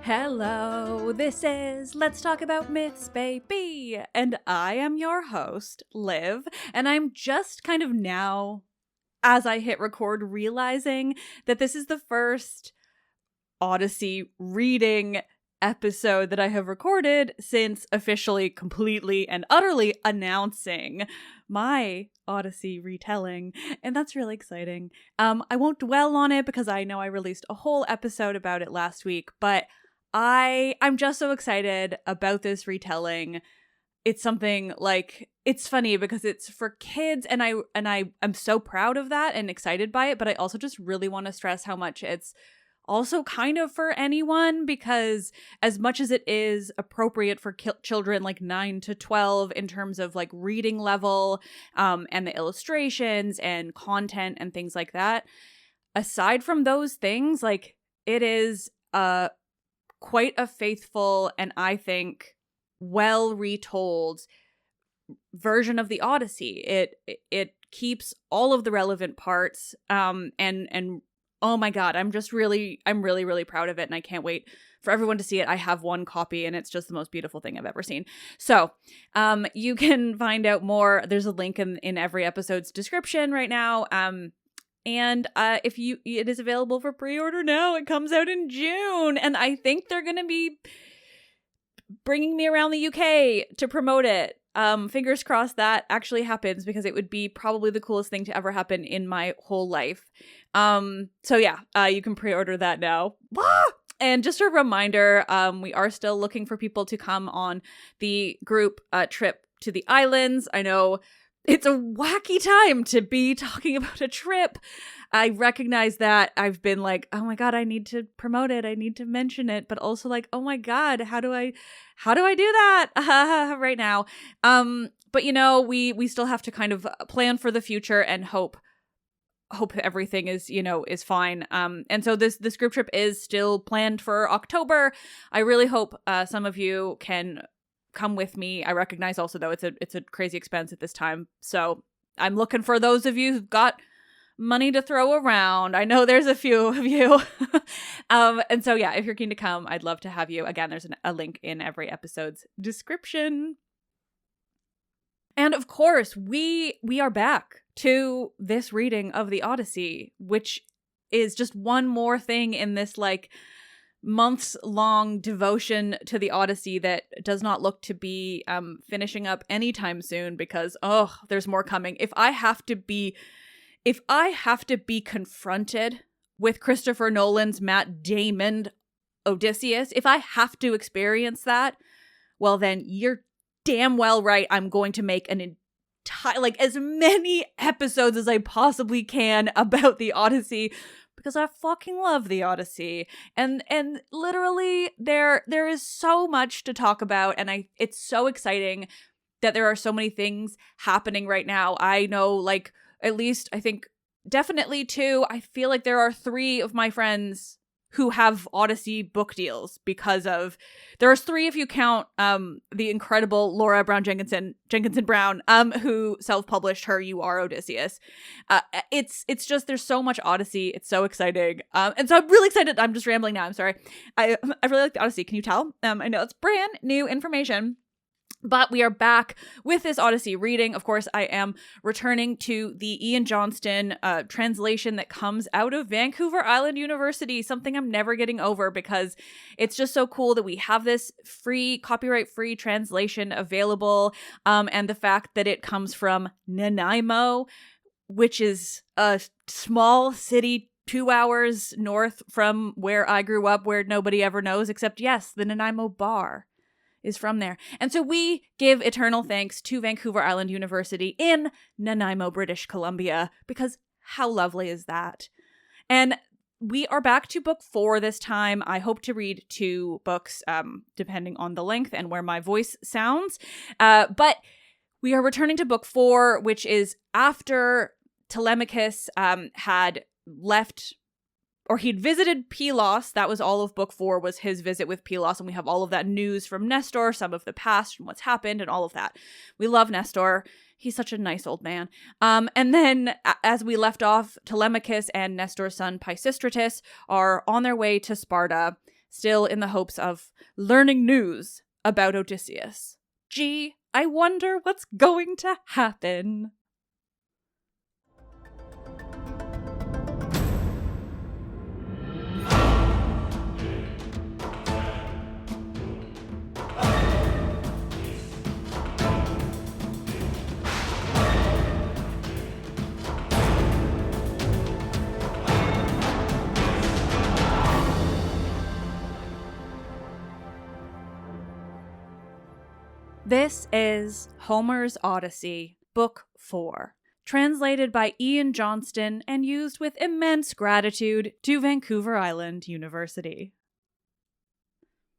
Hello, this is Let's Talk About Myths, baby, and I am your host, Liv, and I'm just kind of now, as I hit record, realizing that this is the first Odyssey reading episode that I have recorded since officially, completely, and utterly announcing my Odyssey retelling, and that's really exciting. I won't dwell on it because I know I released a whole episode about it last week, but I'm just so excited about this retelling. It's something like, it's funny because it's for kids, and I'm so proud of that and excited by it, but I also just really want to stress how much it's also kind of for anyone, because as much as it is appropriate for children like 9 to 12 in terms of like reading level and the illustrations and content and things like that, aside from those things, like, it is quite a faithful and I think well retold version of the Odyssey. It keeps all of the relevant parts and oh my god, I'm really proud of it, and I can't wait for everyone to see it. I have one copy and it's just the most beautiful thing I've ever seen. So you can find out more. There's a link in every episode's description right now. And it is available for pre-order now. It comes out in June, and I think they're going to be bringing me around the UK to promote it. Fingers crossed that actually happens, because it would be probably the coolest thing to ever happen in my whole life. So yeah, you can pre-order that now. And just a reminder, we are still looking for people to come on the group trip to the islands. I know it's a wacky time to be talking about a trip. I recognize that. I've been like, oh my god, I need to promote it. I need to mention it. But also like, oh my god, how do I do that right now? But you know, we still have to kind of plan for the future and hope everything is fine. And so this group trip is still planned for October. I really hope some of you can come with me. I recognize also, though, it's a crazy expense at this time, so I'm looking for those of you who've got money to throw around. I know there's a few of you. And so yeah, if you're keen to come, I'd love to have you. Again, there's a link in every episode's description. And of course, we are back to this reading of the Odyssey, which is just one more thing in this like months-long devotion to the Odyssey that does not look to be finishing up anytime soon, because there's more coming. If I have to be confronted with Christopher Nolan's Matt Damon Odysseus, if I have to experience that, well then you're damn well right. I'm going to make an entire, like, as many episodes as I possibly can about the Odyssey, because I fucking love the Odyssey. And literally there is so much to talk about, and it's so exciting that there are so many things happening right now. I know, like, at least I think definitely 2. I feel like there are 3 of my friends who have Odyssey book deals because of, there's 3 if you count the incredible Laura Brown Jenkinson Brown, who self-published her You Are Odysseus. It's just, there's so much Odyssey. It's so exciting. And so I'm really excited. I'm just rambling now. I'm sorry. I really like the Odyssey. Can you tell? I know it's brand new information. But we are back with this Odyssey reading. Of course, I am returning to the Ian Johnston translation that comes out of Vancouver Island University, something I'm never getting over, because it's just so cool that we have this free, copyright-free translation available, and the fact that it comes from Nanaimo, which is a small city 2 hours north from where I grew up, where nobody ever knows, except, yes, the Nanaimo Bar is from there. And so we give eternal thanks to Vancouver Island University in Nanaimo, British Columbia, because how lovely is that? And we are back to book 4 this time. I hope to read 2 books, depending on the length and where my voice sounds. But we are returning to book 4, which is after Telemachus had left, or he'd visited Pylos. That was all of book 4, was his visit with Pylos. And we have all of that news from Nestor, some of the past and what's happened and all of that. We love Nestor. He's such a nice old man. And then as we left off, Telemachus and Nestor's son Pisistratus are on their way to Sparta. still in the hopes of learning news about Odysseus. Gee, I wonder what's going to happen. This is Homer's Odyssey, Book 4, translated by Ian Johnston and used with immense gratitude to Vancouver Island University.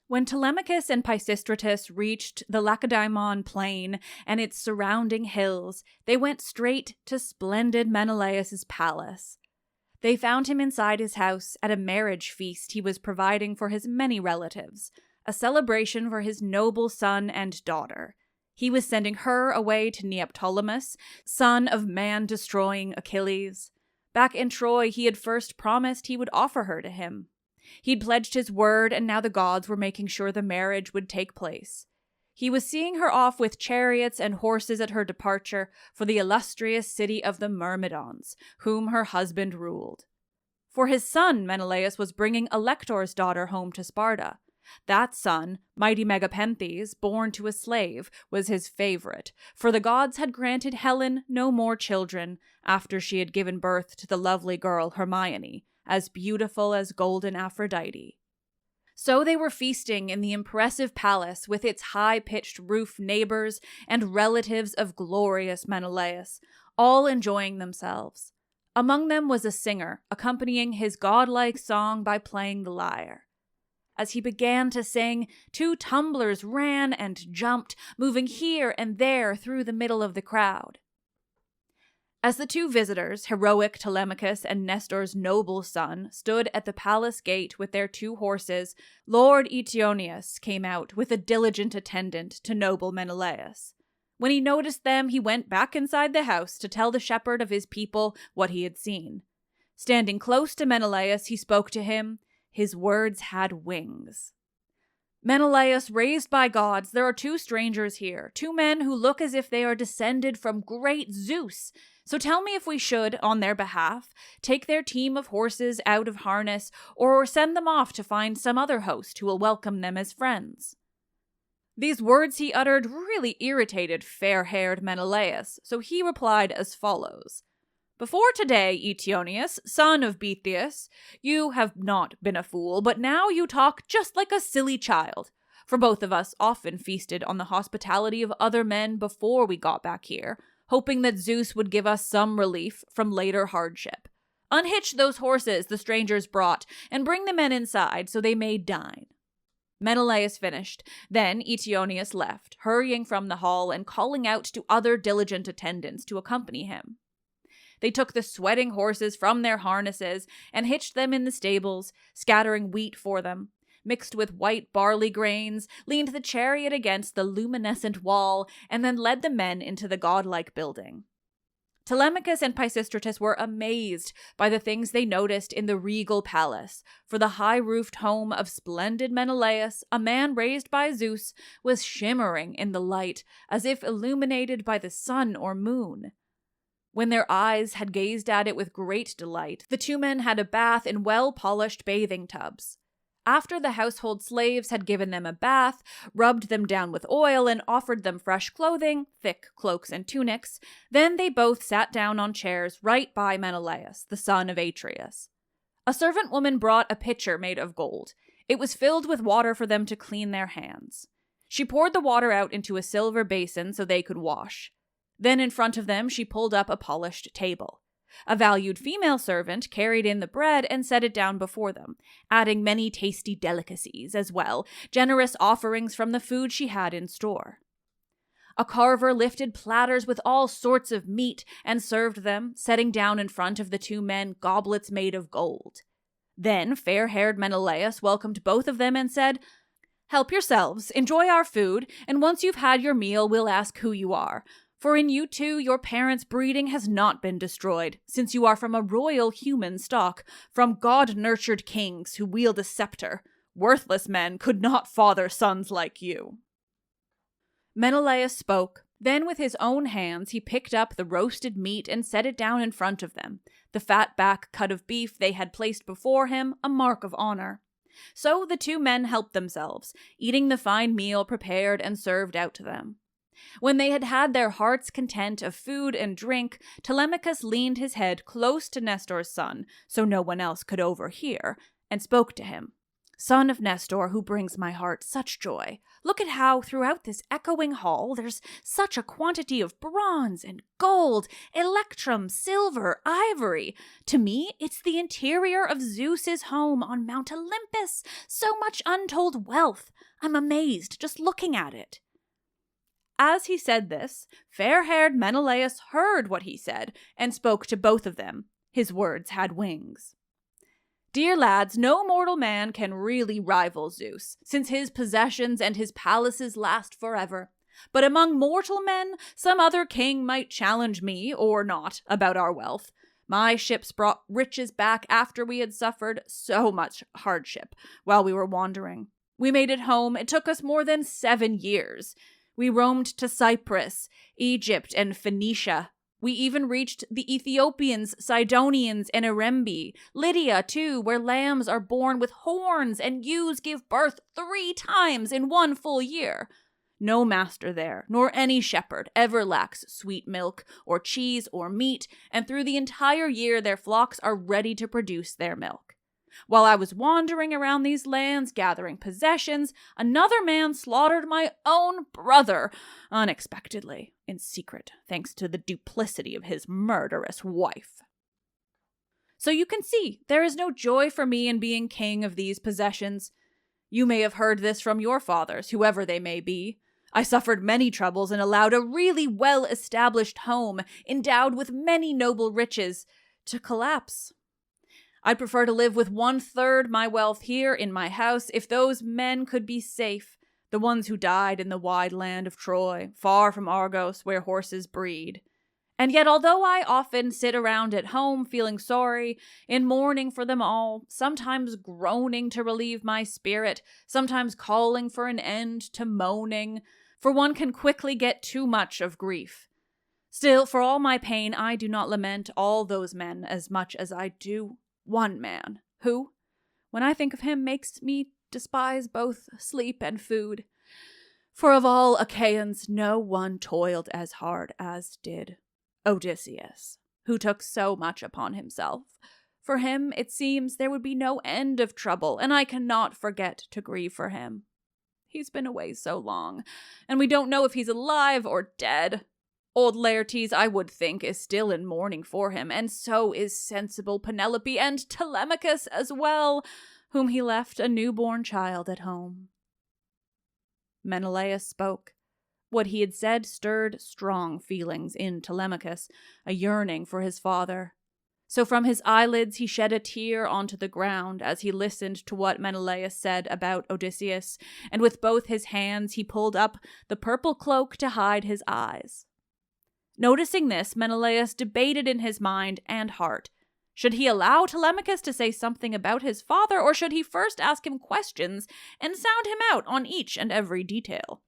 When Telemachus and Pisistratus reached the Lacedaemon plain and its surrounding hills, they went straight to splendid Menelaus's palace. They found him inside his house at a marriage feast he was providing for his many relatives, a celebration for his noble son and daughter. He was sending her away to Neoptolemus, son of man-destroying Achilles. Back in Troy, he had first promised he would offer her to him. He'd pledged his word, and now the gods were making sure the marriage would take place. He was seeing her off with chariots and horses at her departure for the illustrious city of the Myrmidons, whom her husband ruled. For his son, Menelaus was bringing Alector's daughter home to Sparta. That son, mighty Megapenthes, born to a slave, was his favorite, for the gods had granted Helen no more children after she had given birth to the lovely girl Hermione, as beautiful as golden Aphrodite. So they were feasting in the impressive palace with its high-pitched roof neighbors and relatives of glorious Menelaus, all enjoying themselves. Among them was a singer, accompanying his godlike song by playing the lyre. As he began to sing, 2 tumblers ran and jumped, moving here and there through the middle of the crowd. As the 2 visitors, heroic Telemachus and Nestor's noble son, stood at the palace gate with their 2 horses, Lord Eteoneus came out with a diligent attendant to noble Menelaus. When he noticed them, he went back inside the house to tell the shepherd of his people what he had seen. Standing close to Menelaus, he spoke to him. His words had wings. Menelaus, raised by gods, there are 2 strangers here, 2 men who look as if they are descended from great Zeus. So tell me if we should, on their behalf, take their team of horses out of harness, or send them off to find some other host who will welcome them as friends. These words he uttered really irritated fair-haired Menelaus, so he replied as follows. Before today, Eteoneus, son of Betheus, you have not been a fool, but now you talk just like a silly child. For both of us often feasted on the hospitality of other men before we got back here, hoping that Zeus would give us some relief from later hardship. Unhitch those horses the strangers brought, and bring the men inside so they may dine. Menelaus finished. Then Eteoneus left, hurrying from the hall and calling out to other diligent attendants to accompany him. They took the sweating horses from their harnesses and hitched them in the stables, scattering wheat for them, mixed with white barley grains, leaned the chariot against the luminescent wall, and then led the men into the godlike building. Telemachus and Pisistratus were amazed by the things they noticed in the regal palace, for the high-roofed home of splendid Menelaus, a man raised by Zeus, was shimmering in the light, as if illuminated by the sun or moon. When their eyes had gazed at it with great delight, the 2 men had a bath in well-polished bathing tubs. After the household slaves had given them a bath, rubbed them down with oil, and offered them fresh clothing, thick cloaks and tunics, then they both sat down on chairs right by Menelaus, the son of Atreus. A servant woman brought a pitcher made of gold. It was filled with water for them to clean their hands. She poured the water out into a silver basin so they could wash. Then in front of them she pulled up a polished table. A valued female servant carried in the bread and set it down before them, adding many tasty delicacies as well, generous offerings from the food she had in store. A carver lifted platters with all sorts of meat and served them, setting down in front of the 2 men goblets made of gold. Then fair-haired Menelaus welcomed both of them and said, "Help yourselves, enjoy our food, and once you've had your meal, we'll ask who you are. For in you 2, your parents' breeding has not been destroyed, since you are from a royal human stock, from god-nurtured kings who wield a scepter. Worthless men could not father sons like you." Menelaus spoke. Then with his own hands he picked up the roasted meat and set it down in front of them, the fat back cut of beef they had placed before him, a mark of honor. So the two men helped themselves, eating the fine meal prepared and served out to them. When they had had their heart's content of food and drink, Telemachus leaned his head close to Nestor's son, so no one else could overhear, and spoke to him. "Son of Nestor, who brings my heart such joy, look at how throughout this echoing hall there's such a quantity of bronze and gold, electrum, silver, ivory. To me, it's the interior of Zeus's home on Mount Olympus. So much untold wealth. I'm amazed just looking at it." As he said this, fair-haired Menelaus heard what he said and spoke to both of them. His words had wings. "Dear lads, no mortal man can really rival Zeus, since his possessions and his palaces last forever. But among mortal men, some other king might challenge me, or not, about our wealth. My ships brought riches back after we had suffered so much hardship while we were wandering. We made it home. It took us more than 7 years. We roamed to Cyprus, Egypt, and Phoenicia. We even reached the Ethiopians, Sidonians, and Erembi. Lydia, too, where lambs are born with horns and ewes give birth 3 times in 1 full year. No master there, nor any shepherd, ever lacks sweet milk, or cheese, or meat, and through the entire year their flocks are ready to produce their milk. While I was wandering around these lands gathering possessions, another man slaughtered my own brother, unexpectedly, in secret, thanks to the duplicity of his murderous wife. So you can see, there is no joy for me in being king of these possessions. You may have heard this from your fathers, whoever they may be. I suffered many troubles and allowed a really well-established home, endowed with many noble riches, to collapse. I'd prefer to live with 1/3 my wealth here in my house if those men could be safe, the ones who died in the wide land of Troy, far from Argos where horses breed. And yet although I often sit around at home feeling sorry, in mourning for them all, sometimes groaning to relieve my spirit, sometimes calling for an end to moaning, for one can quickly get too much of grief. Still, for all my pain, I do not lament all those men as much as I do one man, who, when I think of him, makes me despise both sleep and food. For of all Achaeans, no one toiled as hard as did Odysseus, who took so much upon himself. For him, it seems, there would be no end of trouble, and I cannot forget to grieve for him. He's been away so long, and we don't know if he's alive or dead. Old Laertes, I would think, is still in mourning for him, and so is sensible Penelope and Telemachus as well, whom he left a newborn child at home." Menelaus spoke. What he had said stirred strong feelings in Telemachus, a yearning for his father. So from his eyelids he shed a tear onto the ground as he listened to what Menelaus said about Odysseus, and with both his hands he pulled up the purple cloak to hide his eyes. Noticing this, Menelaus debated in his mind and heart. Should he allow Telemachus to say something about his father, or should he first ask him questions and sound him out on each and every detail?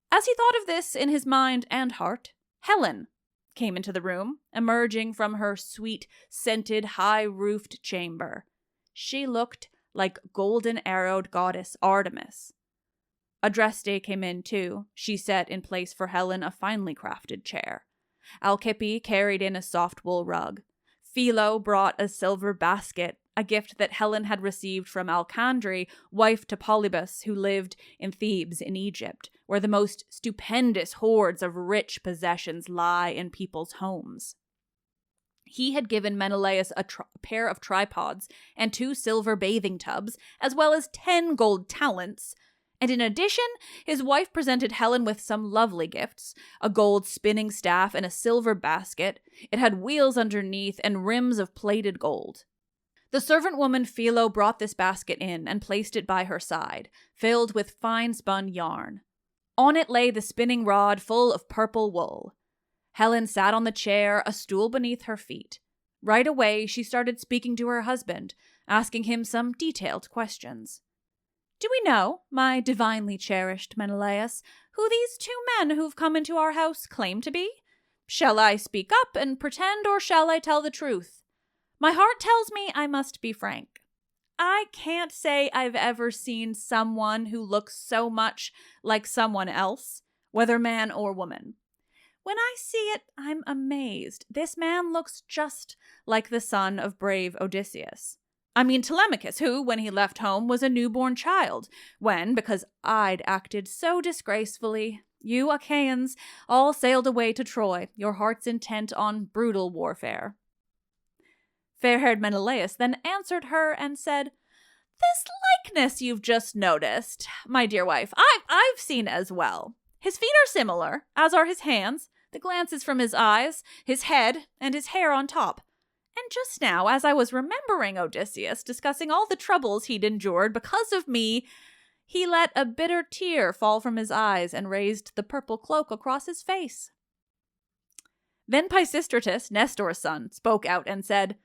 As he thought of this in his mind and heart, Helen came into the room, emerging from her sweet, scented, high-roofed chamber. She looked like golden-arrowed goddess Artemis. Adraste came in, too. She set in place for Helen a finely crafted chair. Alcippe carried in a soft wool rug. Philo brought a silver basket, a gift that Helen had received from Alcandre, wife to Polybus, who lived in Thebes in Egypt, where the most stupendous hoards of rich possessions lie in people's homes. He had given Menelaus a pair of tripods and 2 silver bathing tubs, as well as 10 gold talents. And in addition, his wife presented Helen with some lovely gifts, a gold spinning staff and a silver basket. It had wheels underneath and rims of plated gold. The servant woman Philo brought this basket in and placed it by her side, filled with fine-spun yarn. On it lay the spinning rod full of purple wool. Helen sat on the chair, a stool beneath her feet. Right away, she started speaking to her husband, asking him some detailed questions. Do we know, my divinely cherished Menelaus, who these 2 men who've come into our house claim to be? Shall I speak up and pretend, or shall I tell the truth? My heart tells me I must be frank. I can't say I've ever seen someone who looks so much like someone else, whether man or woman. When I see it, I'm amazed. This man looks just like the son of brave Odysseus. I mean Telemachus, who, when he left home, was a newborn child, when, because I'd acted so disgracefully, you Achaeans all sailed away to Troy, your hearts intent on brutal warfare. Fair-haired Menelaus then answered her and said, This likeness you've just noticed, my dear wife, I've seen as well. His feet are similar, as are his hands, the glances from his eyes, his head, and his hair on top. And just now, as I was remembering Odysseus discussing all the troubles he'd endured because of me, he let a bitter tear fall from his eyes and raised the purple cloak across his face. Then Pisistratus, Nestor's son, spoke out and said,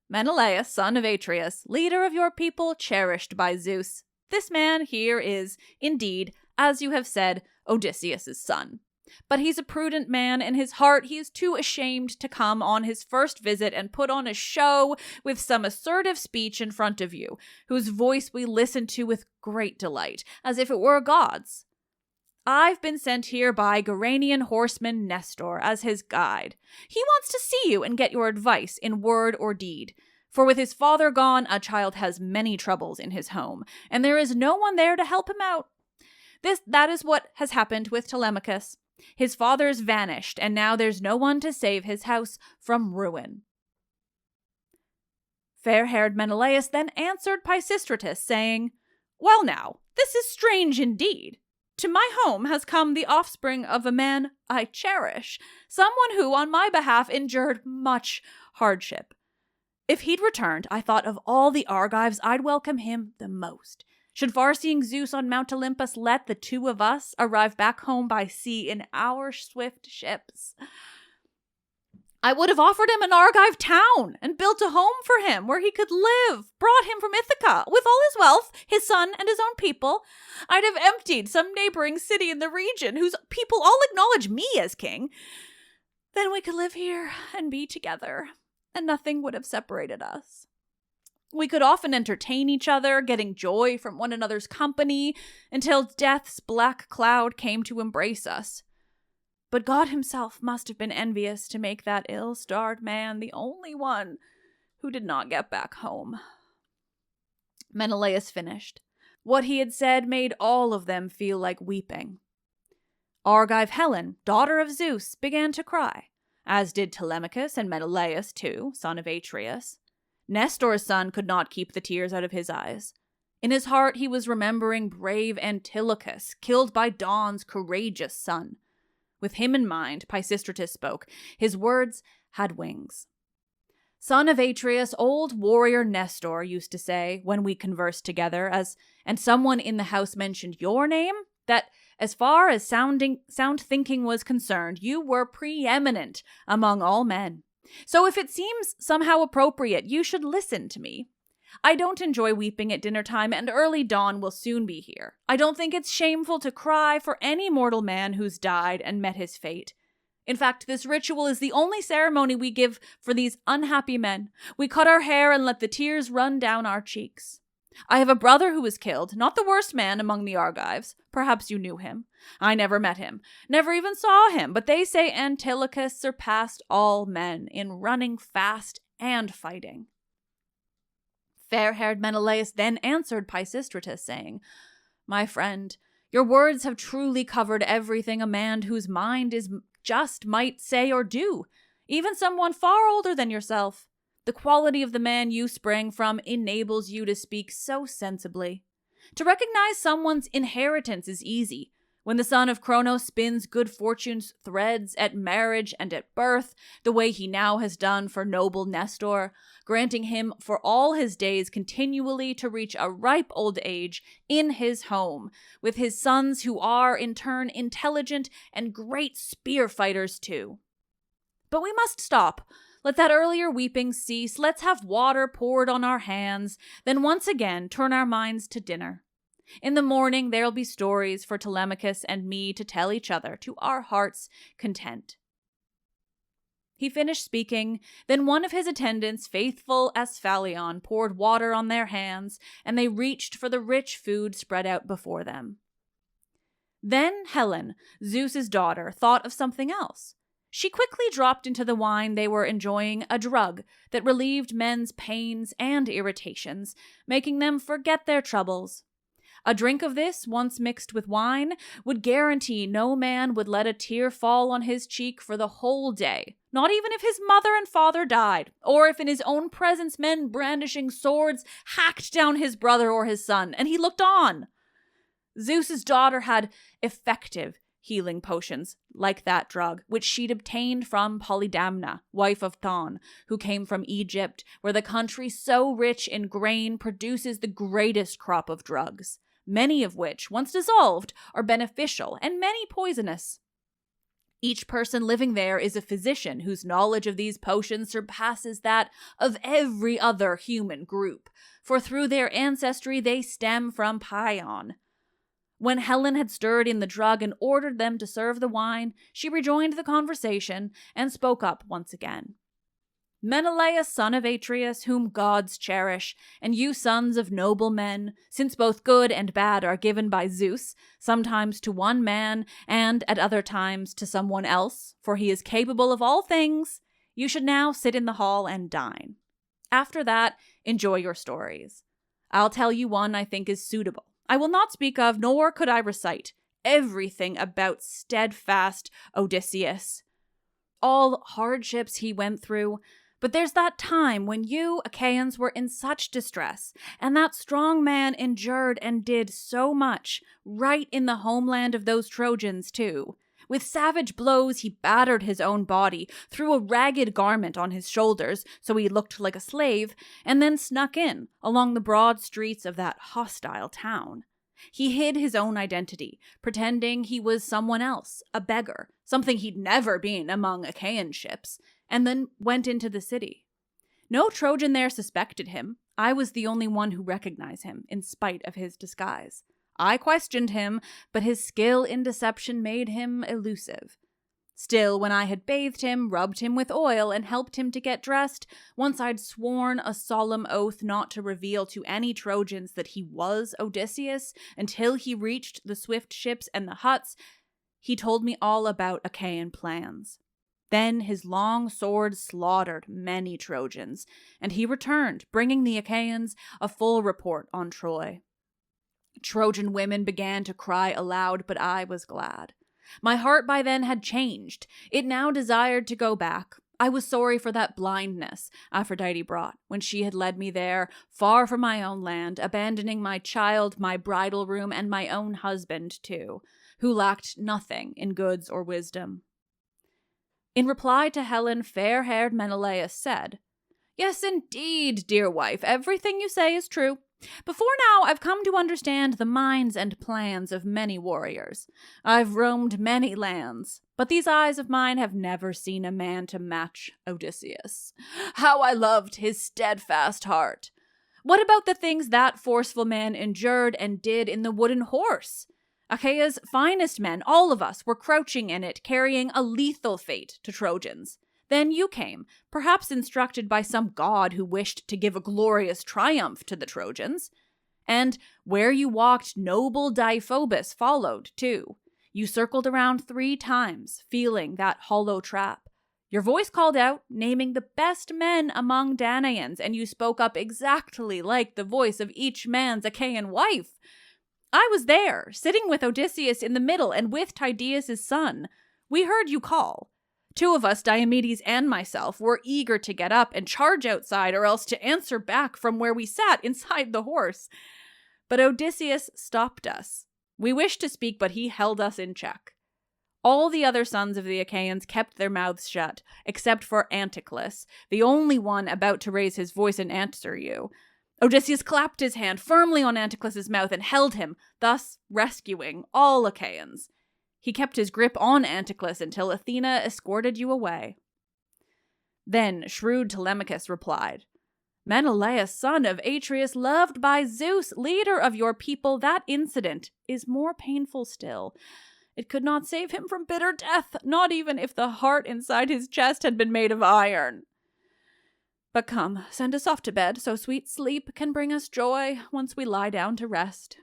Menelaus, son of Atreus, leader of your people, cherished by Zeus, this man here is, indeed, as you have said, Odysseus' son. But he's a prudent man. In his heart, he is too ashamed to come on his first visit and put on a show with some assertive speech in front of you, whose voice we listen to with great delight, as if it were a god's. I've been sent here by Gerenian horseman Nestor as his guide. He wants to see you and get your advice in word or deed. For with his father gone, a child has many troubles in his home, and there is no one there to help him out. That is what has happened with Telemachus. His father's vanished, and now there's no one to save his house from ruin. Fair-haired Menelaus then answered Pisistratus, saying, Well now, this is strange indeed. To my home has come the offspring of a man I cherish, someone who on my behalf endured much hardship. If he'd returned, I thought of all the Argives I'd welcome him the most. Should far-seeing Zeus on Mount Olympus let the 2 of us arrive back home by sea in our swift ships, I would have offered him an Argive town and built a home for him where he could live, brought him from Ithaca with all his wealth, his son and his own people. I'd have emptied some neighboring city in the region whose people all acknowledge me as king. Then we could live here and be together, and nothing would have separated us. We could often entertain each other, getting joy from one another's company, until death's black cloud came to embrace us. But God himself must have been envious to make that ill-starred man the only one who did not get back home. Menelaus finished. What he had said made all of them feel like weeping. Argive Helen, daughter of Zeus, began to cry, as did Telemachus and Menelaus too, son of Atreus. Nestor's son could not keep the tears out of his eyes. In his heart he was remembering brave Antilochus, killed by Dawn's courageous son. With him in mind, Pisistratus spoke. His words had wings. Son of Atreus, old warrior Nestor used to say, when we conversed together, and someone in the house mentioned your name, that as far as sound thinking was concerned, you were preeminent among all men. So if it seems somehow appropriate, you should listen to me. I don't enjoy weeping at dinner time, and early dawn will soon be here. I don't think it's shameful to cry for any mortal man who's died and met his fate. In fact, this ritual is the only ceremony we give for these unhappy men. We cut our hair and let the tears run down our cheeks. I have a brother who was killed, not the worst man among the Argives. Perhaps you knew him. I never met him, never even saw him, but they say Antilochus surpassed all men in running fast and fighting. Fair-haired Menelaus then answered Pisistratus, saying, My friend, your words have truly covered everything a man whose mind is just might say or do, even someone far older than yourself. The quality of the man you sprang from enables you to speak so sensibly. To recognize someone's inheritance is easy. When the son of Cronos spins good fortune's threads at marriage and at birth, the way he now has done for noble Nestor, granting him for all his days continually to reach a ripe old age in his home, with his sons who are, in turn, intelligent and great spear fighters too. But we must stop. Let that earlier weeping cease. Let's have water poured on our hands, then once again turn our minds to dinner. In the morning there'll be stories for Telemachus and me to tell each other to our heart's content." He finished speaking, then one of his attendants, faithful as Phalion, poured water on their hands, and they reached for the rich food spread out before them. Then Helen, Zeus's daughter, thought of something else. She quickly dropped into the wine they were enjoying a drug that relieved men's pains and irritations, making them forget their troubles. A drink of this, once mixed with wine, would guarantee no man would let a tear fall on his cheek for the whole day, not even if his mother and father died, or if in his own presence men brandishing swords hacked down his brother or his son, and he looked on. Zeus's daughter had effective healing potions, like that drug, which she'd obtained from Polydamna, wife of Thon, who came from Egypt, where the country so rich in grain produces the greatest crop of drugs, many of which, once dissolved, are beneficial and many poisonous. Each person living there is a physician whose knowledge of these potions surpasses that of every other human group, for through their ancestry they stem from Paeon. When Helen had stirred in the drug and ordered them to serve the wine, she rejoined the conversation and spoke up once again. "Menelaus, son of Atreus, whom gods cherish, and you sons of noble men, since both good and bad are given by Zeus, sometimes to one man, and at other times to someone else, for he is capable of all things, you should now sit in the hall and dine. After that, enjoy your stories. I'll tell you one I think is suitable. I will not speak of, nor could I recite, everything about steadfast Odysseus, all hardships he went through, but there's that time when you, Achaeans, were in such distress, and that strong man endured and did so much, right in the homeland of those Trojans, too. With savage blows he battered his own body, threw a ragged garment on his shoulders so he looked like a slave, and then snuck in along the broad streets of that hostile town. He hid his own identity, pretending he was someone else, a beggar, something he'd never been among Achaean ships, and then went into the city. No Trojan there suspected him. I was the only one who recognized him, in spite of his disguise. I questioned him, but his skill in deception made him elusive. Still, when I had bathed him, rubbed him with oil, and helped him to get dressed, once I'd sworn a solemn oath not to reveal to any Trojans that he was Odysseus until he reached the swift ships and the huts, he told me all about Achaean plans. Then his long sword slaughtered many Trojans, and he returned, bringing the Achaeans a full report on Troy. Trojan women began to cry aloud, but I was glad. My heart by then had changed. It now desired to go back. I was sorry for that blindness Aphrodite brought when she had led me there, far from my own land, abandoning my child, my bridal room, and my own husband, too, who lacked nothing in goods or wisdom. In reply to Helen, fair-haired Menelaus said, "Yes, indeed, dear wife, everything you say is true. Before now, I've come to understand the minds and plans of many warriors. I've roamed many lands, but these eyes of mine have never seen a man to match Odysseus. How I loved his steadfast heart. What about the things that forceful man endured and did in the wooden horse? Achaea's finest men, all of us, were crouching in it, carrying a lethal fate to Trojans. Then you came, perhaps instructed by some god who wished to give a glorious triumph to the Trojans. And where you walked, noble Deiphobus followed, too. You circled around 3 times, feeling that hollow trap. Your voice called out, naming the best men among Danaans, and you spoke up exactly like the voice of each man's Achaean wife. I was there, sitting with Odysseus in the middle and with Tydeus' son. We heard you call. 2 of us, Diomedes and myself, were eager to get up and charge outside or else to answer back from where we sat inside the horse. But Odysseus stopped us. We wished to speak, but he held us in check. All the other sons of the Achaeans kept their mouths shut, except for Anticlus, the only one about to raise his voice and answer you. Odysseus clapped his hand firmly on Anticlus's mouth and held him, thus rescuing all Achaeans. He kept his grip on Anticlus until Athena escorted you away. Then shrewd Telemachus replied, Menelaus, son of Atreus, loved by Zeus, leader of your people, that incident is more painful still. It could not save him from bitter death, not even if the heart inside his chest had been made of iron. But come, send us off to bed, so sweet sleep can bring us joy once we lie down to rest.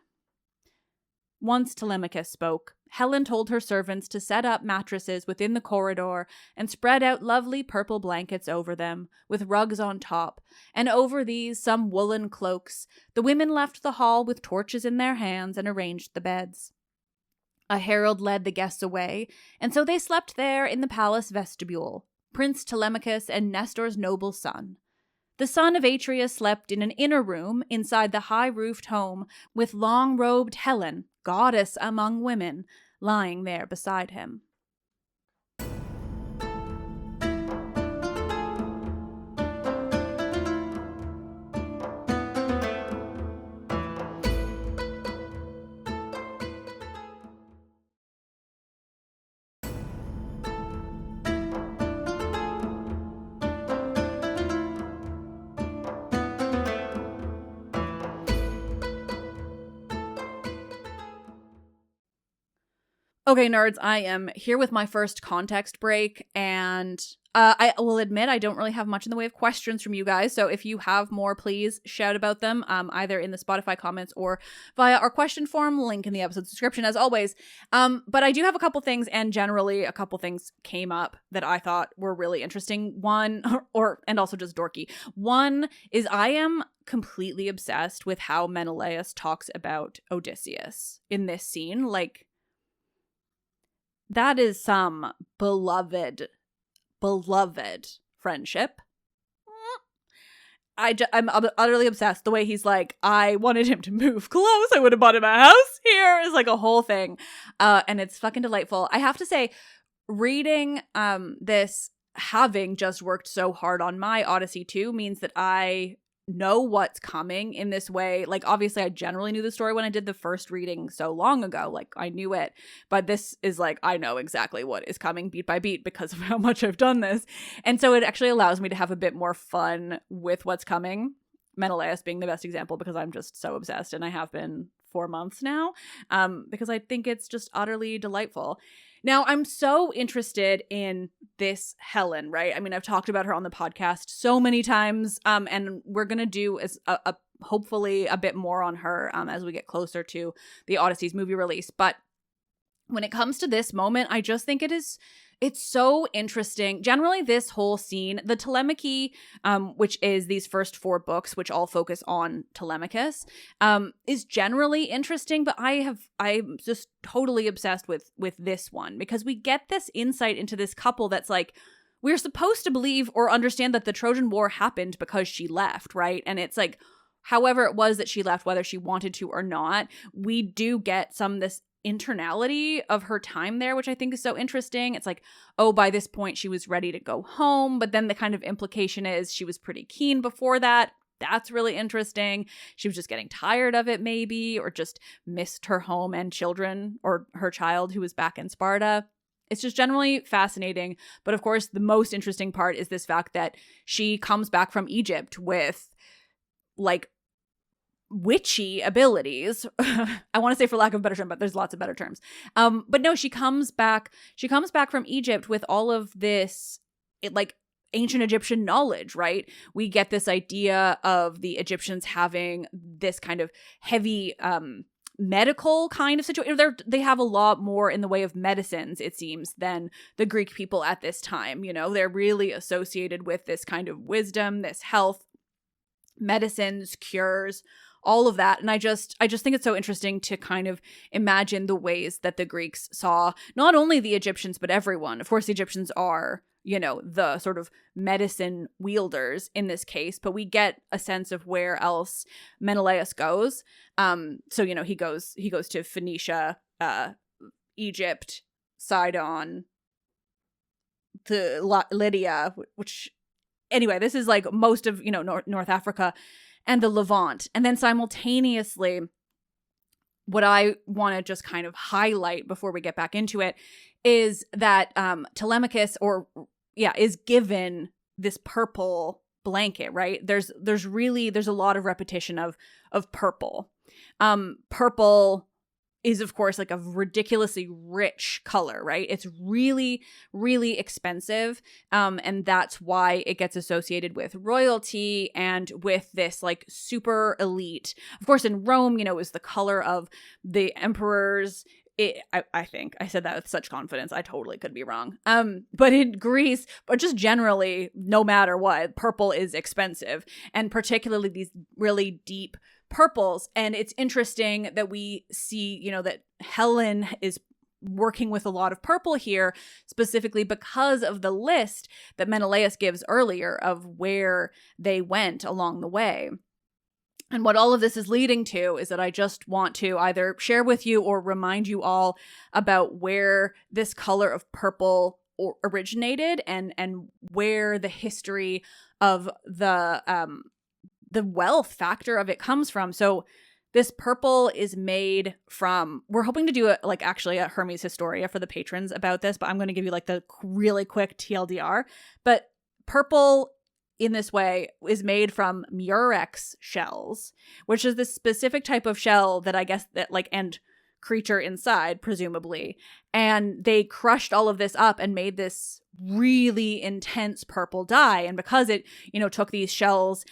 Once Telemachus spoke, Helen told her servants to set up mattresses within the corridor and spread out lovely purple blankets over them, with rugs on top, and over these some woolen cloaks. The women left the hall with torches in their hands and arranged the beds. A herald led the guests away, and so they slept there in the palace vestibule, Prince Telemachus and Nestor's noble son. The son of Atreus slept in an inner room inside the high-roofed home, with long-robed Helen, goddess among women, lying there beside him. Okay, nerds, I am here with my first context break, and I will admit I don't really have much in the way of questions from you guys, so if you have more, please shout about them, either in the Spotify comments or via our question form, link in the episode description as always. But I do have a couple things, and generally a couple things came up that I thought were really interesting. One, and also just dorky. One is I am completely obsessed with how Menelaus talks about Odysseus in this scene. Like, that is some beloved friendship. I'm utterly obsessed. The way he's like, I wanted him to move close. I would have bought him a house here is like a whole thing. And it's fucking delightful. I have to say, reading this, having just worked so hard on my Odyssey 2 means that I know what's coming in this way. Like, obviously I generally knew the story when I did the first reading so long ago, like I knew it, but this is like I know exactly what is coming beat by beat because of how much I've done this, and so it actually allows me to have a bit more fun with what's coming. Menelaus being the best example because I'm just so obsessed, and I have been 4 months now, because I think it's just utterly delightful. Now, I'm so interested in this Helen, right? I mean, I've talked about her on the podcast so many times, and we're going to do hopefully a bit more on her as we get closer to the Odyssey's movie release. But when it comes to this moment, I just think it's so interesting. Generally, this whole scene, the Telemachy, which is these first 4 books, which all focus on Telemachus, is generally interesting. But I'm just totally obsessed with this one because we get this insight into this couple that's like, we're supposed to believe or understand that the Trojan War happened because she left, right? And it's like, however it was that she left, whether she wanted to or not, we do get this internality of her time there, which I think is so interesting. It's like, oh, by this point she was ready to go home, but then the kind of implication is she was pretty keen before that. That's really interesting. She was just getting tired of it maybe, or just missed her home and children, or her child who was back in Sparta. It's just generally fascinating. But of course, the most interesting part is this fact that she comes back from Egypt with like witchy abilities. I want to say for lack of a better term, but there's lots of better terms. But no, she comes back from Egypt with all of this like ancient Egyptian knowledge, right? We get this idea of the Egyptians having this kind of heavy medical kind of situation. They have a lot more in the way of medicines, it seems, than the Greek people at this time. You know, they're really associated with this kind of wisdom, this health, medicines, cures, all of that. And I just think it's so interesting to kind of imagine the ways that the Greeks saw not only the Egyptians, but everyone. Of course, the Egyptians are, you know, the sort of medicine wielders in this case, but we get a sense of where else Menelaus goes. So, you know, he goes to Phoenicia, Egypt, Sidon, to Lydia, which anyway, this is like most of, you know, North Africa and the Levant. And then simultaneously, what I want to just kind of highlight before we get back into it is that Telemachus is given this purple blanket, right? There's a lot of repetition of purple. Purple is, of course, like a ridiculously rich color, right? It's really, really expensive. And that's why it gets associated with royalty and with this like super elite. Of course, in Rome, it was the color of the emperors. I think I said that with such confidence. I totally could be wrong. But in Greece, but just generally, no matter what, purple is expensive, and particularly these really deep purples. And it's interesting that we see, that Helen is working with a lot of purple here, specifically because of the list that Menelaus gives earlier of where they went along the way. And what all of this is leading to is that I just want to either share with you or remind you all about where this color of purple originated and where the history of the wealth factor of it comes from. So this purple is made from, we're hoping to do a Hermes Historia for the patrons about this, but I'm going to give you like the really quick TLDR. But purple in this way is made from murex shells, which is this specific type of shell that I guess that like and creature inside, presumably. And they crushed all of this up and made this really intense purple dye. And because it, took these shells,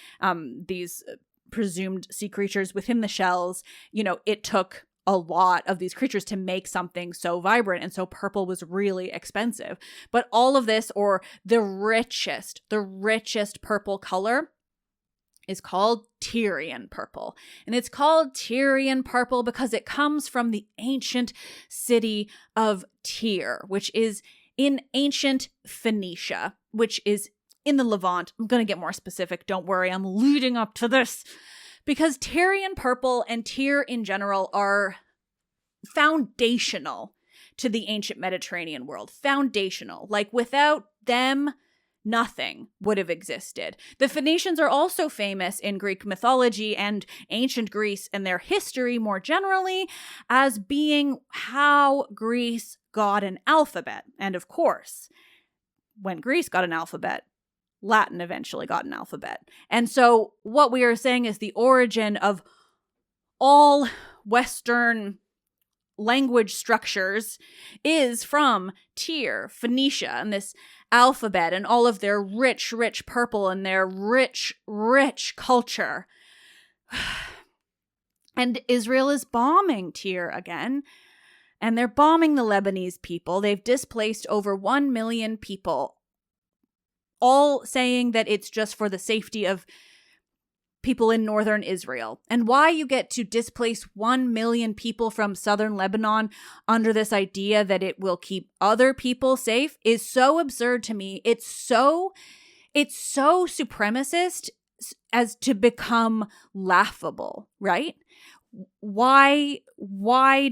these presumed sea creatures within the shells, it took a lot of these creatures to make something so vibrant. And so purple was really expensive. But all of this, or the richest purple color, is called Tyrian purple. And it's called Tyrian purple because it comes from the ancient city of Tyre, which is in ancient Phoenicia, which is in the Levant. I'm going to get more specific. Don't worry. I'm leading up to this. Because Tyrian purple and Tyre in general are foundational to the ancient Mediterranean world. Foundational. Like without them, nothing would have existed. The Phoenicians are also famous in Greek mythology and ancient Greece and their history more generally as being how Greece got an alphabet. And of course, when Greece got an alphabet, Latin eventually got an alphabet. And so what we are saying is the origin of all Western language structures is from Tyre, Phoenicia, and this alphabet and all of their rich, rich purple and their rich, rich culture. And Israel is bombing Tyre again. And they're bombing the Lebanese people. They've displaced over 1 million people, all saying that it's just for the safety of people in northern Israel. And why you get to displace 1 million people from southern Lebanon under this idea that it will keep other people safe is so absurd to me. It's so supremacist as to become laughable, right? Why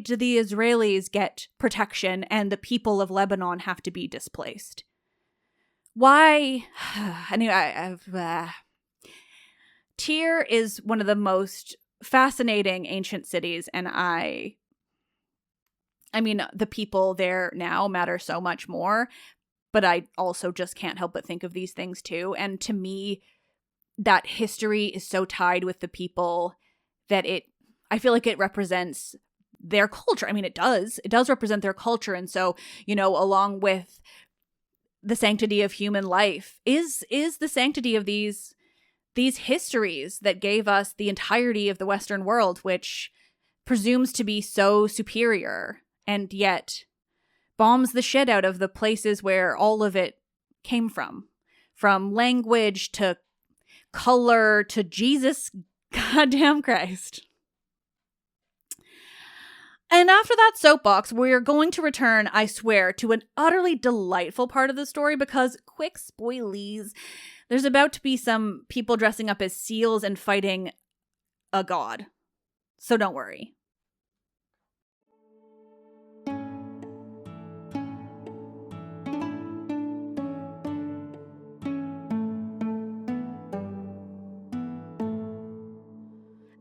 do the Israelis get protection and the people of Lebanon have to be displaced? Why? Anyway, Tyre is one of the most fascinating ancient cities, and I mean, the people there now matter so much more, but I also just can't help but think of these things too. And to me, that history is so tied with the people that I feel like it represents their culture. I mean, it does represent their culture. And so, along with the sanctity of human life is the sanctity of these histories that gave us the entirety of the Western world, which presumes to be so superior and yet bombs the shit out of the places where all of it came from language to color to Jesus goddamn Christ. And after that soapbox, we're going to return, I swear, to an utterly delightful part of the story because, quick spoilies, there's about to be some people dressing up as seals and fighting a god. So don't worry.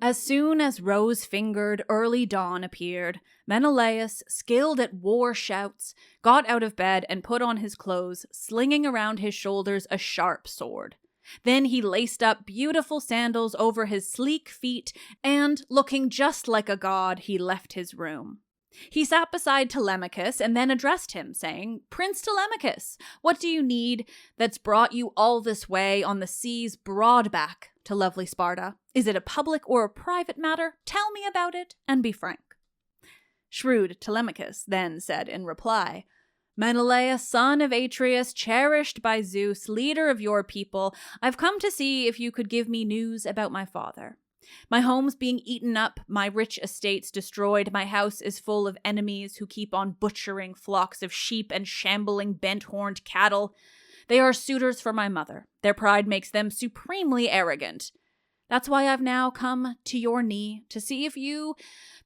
As soon as rose-fingered early dawn appeared, Menelaus, skilled at war shouts, got out of bed and put on his clothes, slinging around his shoulders a sharp sword. Then he laced up beautiful sandals over his sleek feet, and, looking just like a god, he left his room. He sat beside Telemachus and then addressed him, saying, "Prince Telemachus, what do you need that's brought you all this way on the sea's broad back to lovely Sparta? Is it a public or a private matter? Tell me about it, and be frank." Shrewd Telemachus then said in reply, "Menelaus, son of Atreus, cherished by Zeus, leader of your people, I've come to see if you could give me news about my father. My home's being eaten up, my rich estates destroyed, my house is full of enemies who keep on butchering flocks of sheep and shambling bent-horned cattle. They are suitors for my mother. Their pride makes them supremely arrogant. That's why I've now come to your knee to see if you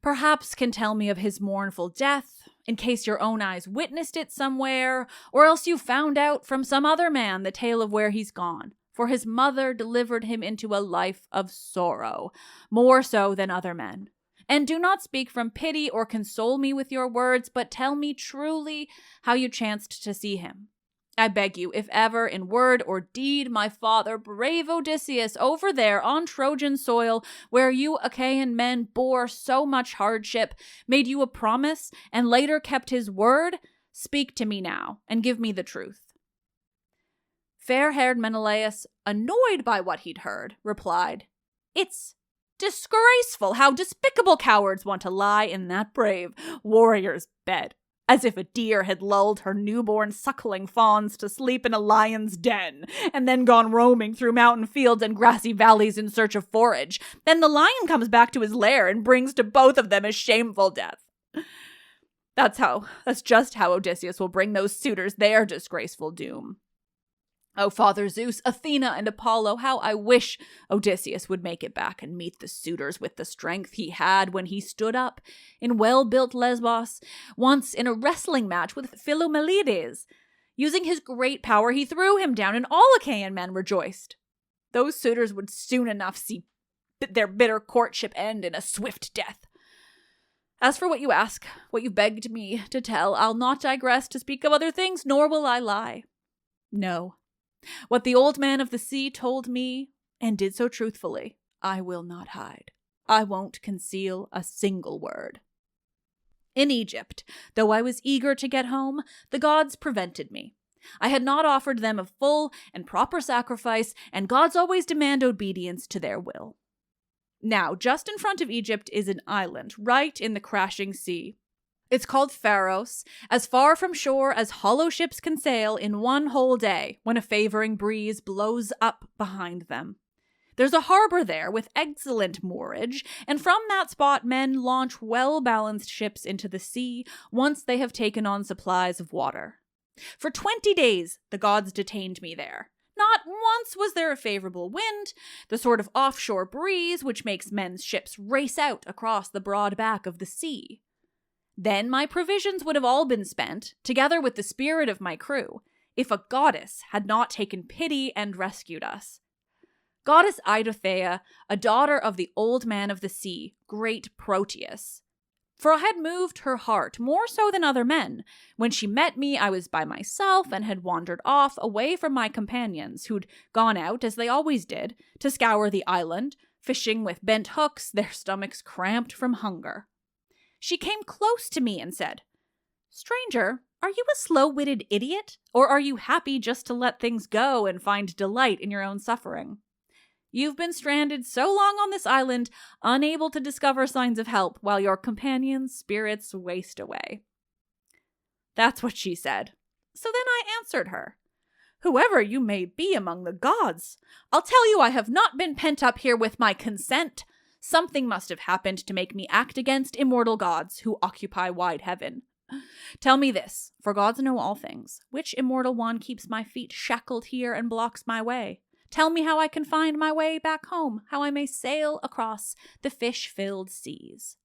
perhaps can tell me of his mournful death, in case your own eyes witnessed it somewhere, or else you found out from some other man the tale of where he's gone. For his mother delivered him into a life of sorrow, more so than other men. And do not speak from pity or console me with your words, but tell me truly how you chanced to see him. I beg you, if ever, in word or deed, my father, brave Odysseus, over there on Trojan soil, where you Achaean men bore so much hardship, made you a promise, and later kept his word, speak to me now, and give me the truth." Fair-haired Menelaus, annoyed by what he'd heard, replied, "It's disgraceful how despicable cowards want to lie in that brave warrior's bed. As if a deer had lulled her newborn suckling fawns to sleep in a lion's den, and then gone roaming through mountain fields and grassy valleys in search of forage. Then the lion comes back to his lair and brings to both of them a shameful death. That's just how Odysseus will bring those suitors their disgraceful doom. Oh, Father Zeus, Athena, and Apollo, how I wish Odysseus would make it back and meet the suitors with the strength he had when he stood up in well-built Lesbos, once in a wrestling match with Philomelides. Using his great power, he threw him down, and all Achaean men rejoiced. Those suitors would soon enough see their bitter courtship end in a swift death. As for what you ask, what you begged me to tell, I'll not digress to speak of other things, nor will I lie. No. What the old man of the sea told me, and did so truthfully, I will not hide. I won't conceal a single word. In Egypt, though I was eager to get home, the gods prevented me. I had not offered them a full and proper sacrifice, and gods always demand obedience to their will. Now, just in front of Egypt is an island, right in the crashing sea. It's called Pharos, as far from shore as hollow ships can sail in one whole day when a favoring breeze blows up behind them. There's a harbor there with excellent moorage, and from that spot men launch well-balanced ships into the sea once they have taken on supplies of water. For 20 days the gods detained me there. Not once was there a favorable wind, the sort of offshore breeze which makes men's ships race out across the broad back of the sea. Then my provisions would have all been spent, together with the spirit of my crew, if a goddess had not taken pity and rescued us. Goddess Eidothea, a daughter of the old man of the sea, great Proteus. For I had moved her heart more so than other men. When she met me, I was by myself and had wandered off away from my companions, who'd gone out, as they always did, to scour the island, fishing with bent hooks, their stomachs cramped from hunger. She came close to me and said, "Stranger, are you a slow-witted idiot, or are you happy just to let things go and find delight in your own suffering? You've been stranded so long on this island, unable to discover signs of help, while your companions' spirits waste away." That's what she said. So then I answered her, "Whoever you may be among the gods, I'll tell you I have not been pent up here with my consent. Something must have happened to make me act against immortal gods who occupy wide heaven. Tell me this, for gods know all things. Which immortal one keeps my feet shackled here and blocks my way? Tell me how I can find my way back home, how I may sail across the fish-filled seas."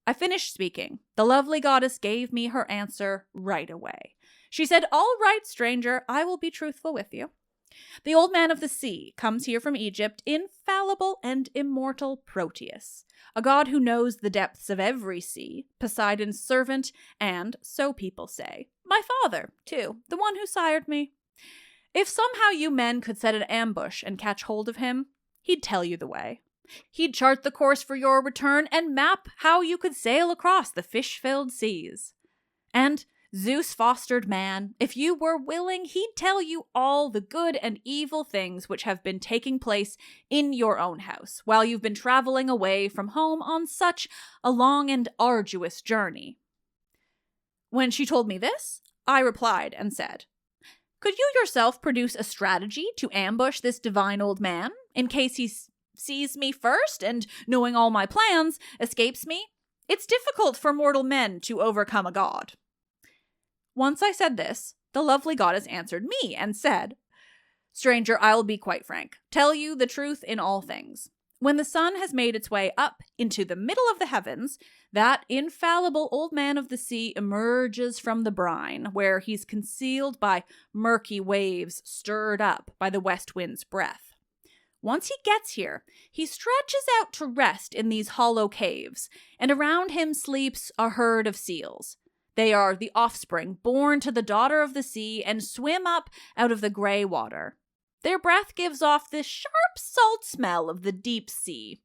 I finished speaking. The lovely goddess gave me her answer right away. She said, "All right, stranger, I will be truthful with you. The old man of the sea comes here from Egypt, infallible and immortal Proteus, a god who knows the depths of every sea, Poseidon's servant, and, so people say, my father, too, the one who sired me. If somehow you men could set an ambush and catch hold of him, he'd tell you the way. He'd chart the course for your return and map how you could sail across the fish-filled seas. And Zeus-fostered man, if you were willing, he'd tell you all the good and evil things which have been taking place in your own house while you've been traveling away from home on such a long and arduous journey. When she told me this, I replied and said, "Could you yourself produce a strategy to ambush this divine old man, in case he sees me first and, knowing all my plans, escapes me? It's difficult for mortal men to overcome a god." Once I said this, the lovely goddess answered me and said, "Stranger, I'll be quite frank. Tell you the truth in all things. When the sun has made its way up into the middle of the heavens, that infallible old man of the sea emerges from the brine, where he's concealed by murky waves stirred up by the west wind's breath. Once he gets here, he stretches out to rest in these hollow caves, and around him sleeps a herd of seals. They are the offspring born to the daughter of the sea and swim up out of the gray water. Their breath gives off this sharp salt smell of the deep sea.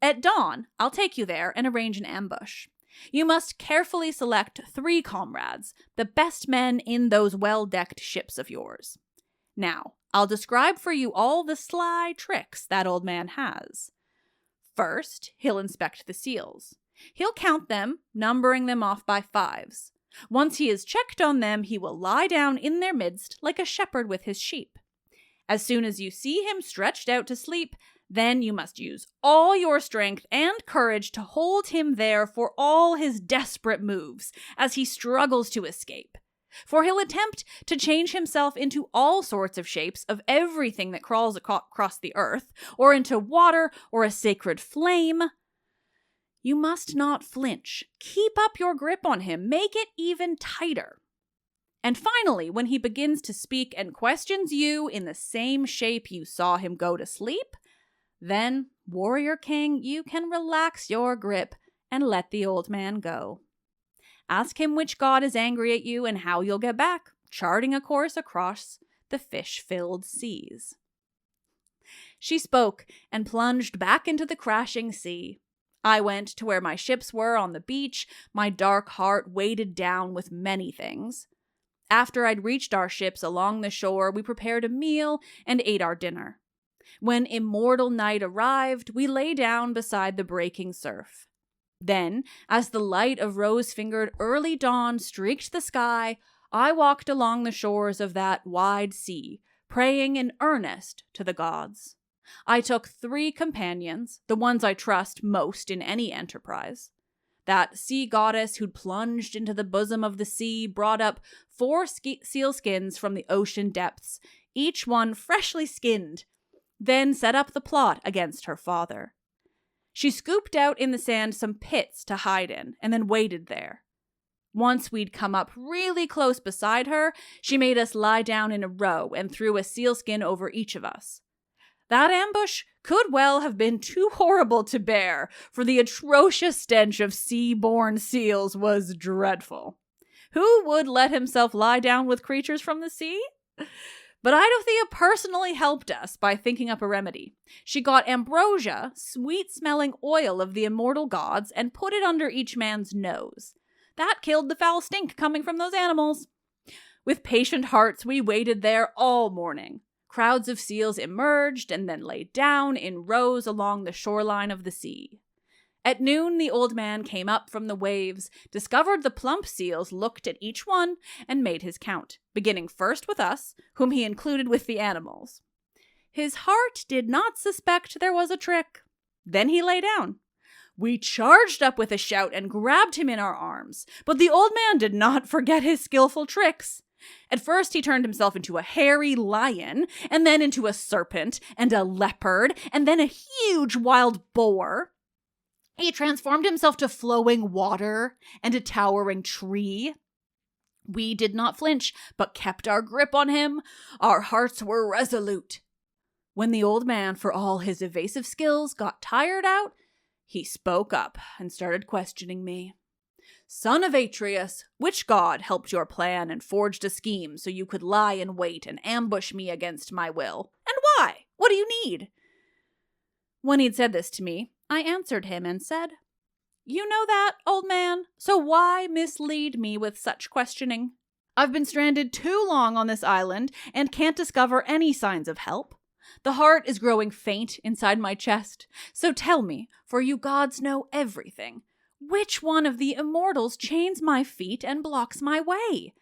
At dawn, I'll take you there and arrange an ambush. You must carefully select 3 comrades, the best men in those well-decked ships of yours. Now, I'll describe for you all the sly tricks that old man has. First, he'll inspect the seals. He'll count them, numbering them off by 5s. Once he has checked on them, he will lie down in their midst like a shepherd with his sheep. As soon as you see him stretched out to sleep, then you must use all your strength and courage to hold him there for all his desperate moves as he struggles to escape. For he'll attempt to change himself into all sorts of shapes of everything that crawls across the earth, or into water or a sacred flame. You must not flinch. Keep up your grip on him. Make it even tighter. And finally, when he begins to speak and questions you in the same shape you saw him go to sleep, then, warrior king, you can relax your grip and let the old man go. Ask him which god is angry at you and how you'll get back, charting a course across the fish-filled seas." She spoke and plunged back into the crashing sea. I went to where my ships were on the beach, my dark heart weighted down with many things. After I'd reached our ships along the shore, we prepared a meal and ate our dinner. When immortal night arrived, we lay down beside the breaking surf. Then, as the light of rose-fingered early dawn streaked the sky, I walked along the shores of that wide sea, praying in earnest to the gods. I took 3 companions, the ones I trust most in any enterprise. That sea goddess who'd plunged into the bosom of the sea brought up 4 seal skins from the ocean depths, each one freshly skinned, then set up the plot against her father. She scooped out in the sand some pits to hide in, and then waited there. Once we'd come up really close beside her, she made us lie down in a row and threw a sealskin over each of us. That ambush could well have been too horrible to bear, for the atrocious stench of sea-born seals was dreadful. Who would let himself lie down with creatures from the sea? But Idothea personally helped us by thinking up a remedy. She got ambrosia, sweet-smelling oil of the immortal gods, and put it under each man's nose. That killed the foul stink coming from those animals. With patient hearts, we waited there all morning. Crowds of seals emerged and then lay down in rows along the shoreline of the sea. At noon, the old man came up from the waves, discovered the plump seals, looked at each one, and made his count, beginning first with us, whom he included with the animals. His heart did not suspect there was a trick. Then he lay down. We charged up with a shout and grabbed him in our arms, but the old man did not forget his skillful tricks. At first, he turned himself into a hairy lion, and then into a serpent, and a leopard, and then a huge wild boar. He transformed himself to flowing water and a towering tree. We did not flinch, but kept our grip on him. Our hearts were resolute. When the old man, for all his evasive skills, got tired out, he spoke up and started questioning me. Son of Atreus, which god helped your plan and forged a scheme so you could lie in wait and ambush me against my will? And why? What do you need? When he'd said this to me, I answered him and said, You know that, old man, so why mislead me with such questioning? I've been stranded too long on this island and can't discover any signs of help. The heart is growing faint inside my chest, so tell me, for you gods know everything, which one of the immortals chains my feet and blocks my way?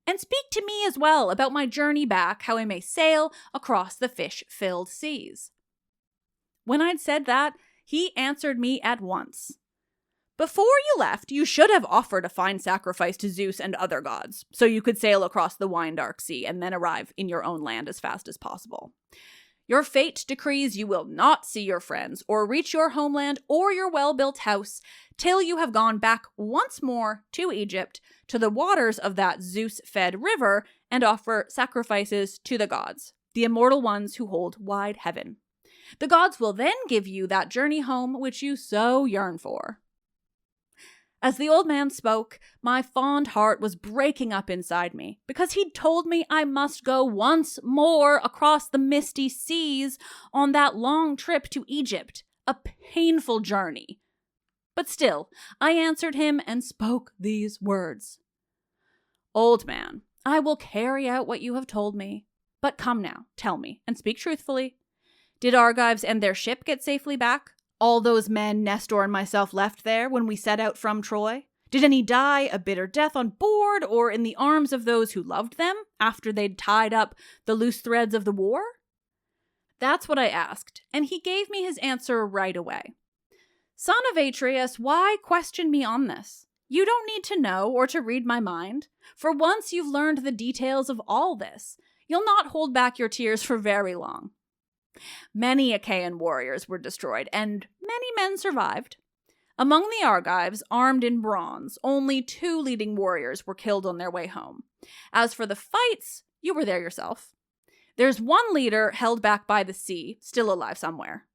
And speak to me as well about my journey back, how I may sail across the fish-filled seas. When I'd said that, he answered me at once. Before you left, you should have offered a fine sacrifice to Zeus and other gods, so you could sail across the wine-dark sea and then arrive in your own land as fast as possible. Your fate decrees you will not see your friends or reach your homeland or your well-built house till you have gone back once more to Egypt, to the waters of that Zeus-fed river, and offer sacrifices to the gods, the immortal ones who hold wide heaven. The gods will then give you that journey home which you so yearn for. As the old man spoke, my fond heart was breaking up inside me, because he'd told me I must go once more across the misty seas on that long trip to Egypt, a painful journey. But still, I answered him and spoke these words. Old man, I will carry out what you have told me. But come now, tell me, and speak truthfully. Did Argives and their ship get safely back? All those men Nestor and myself left there when we set out from Troy? Did any die a bitter death on board or in the arms of those who loved them after they'd tied up the loose threads of the war? That's what I asked, and he gave me his answer right away. Son of Atreus, why question me on this? You don't need to know or to read my mind, for once you've learned the details of all this, you'll not hold back your tears for very long. Many Achaean warriors were destroyed, and many men survived. Among the Argives, armed in bronze, only 2 leading warriors were killed on their way home. As for the fights, you were there yourself. There's one leader held back by the sea, still alive somewhere.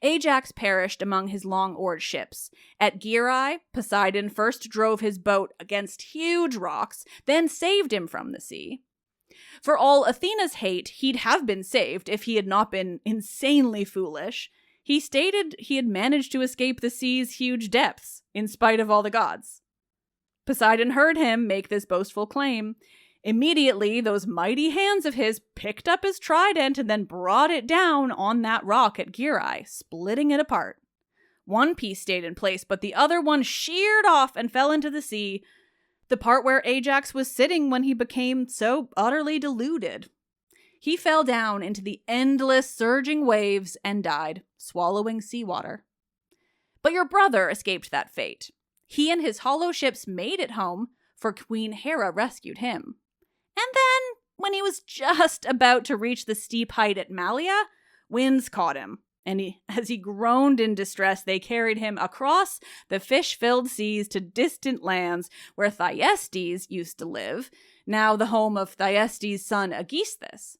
Ajax perished among his long-oared ships. At Gyrae, Poseidon first drove his boat against huge rocks, then saved him from the sea. For all Athena's hate, he'd have been saved if he had not been insanely foolish. He stated he had managed to escape the sea's huge depths, in spite of all the gods. Poseidon heard him make this boastful claim. Immediately, those mighty hands of his picked up his trident and then brought it down on that rock at Gyrae, splitting it apart. One piece stayed in place, but the other one sheared off and fell into the sea, the part where Ajax was sitting when he became so utterly deluded. He fell down into the endless surging waves and died, swallowing seawater. But your brother escaped that fate. He and his hollow ships made it home, for Queen Hera rescued him. And then, when he was just about to reach the steep height at Malia, winds caught him. And as he groaned in distress, they carried him across the fish-filled seas to distant lands where Thyestes used to live, now the home of Thyestes' son Aegisthus.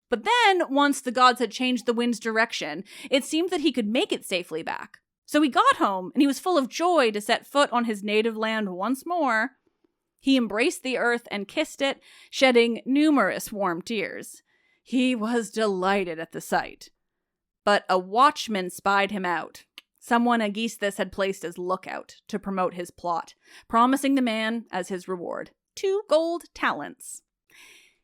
But then, once the gods had changed the wind's direction, it seemed that he could make it safely back. So he got home, and he was full of joy to set foot on his native land once more. He embraced the earth and kissed it, shedding numerous warm tears. He was delighted at the sight. But a watchman spied him out. Someone Aegisthus had placed as lookout to promote his plot, promising the man, as his reward, 2 gold talents.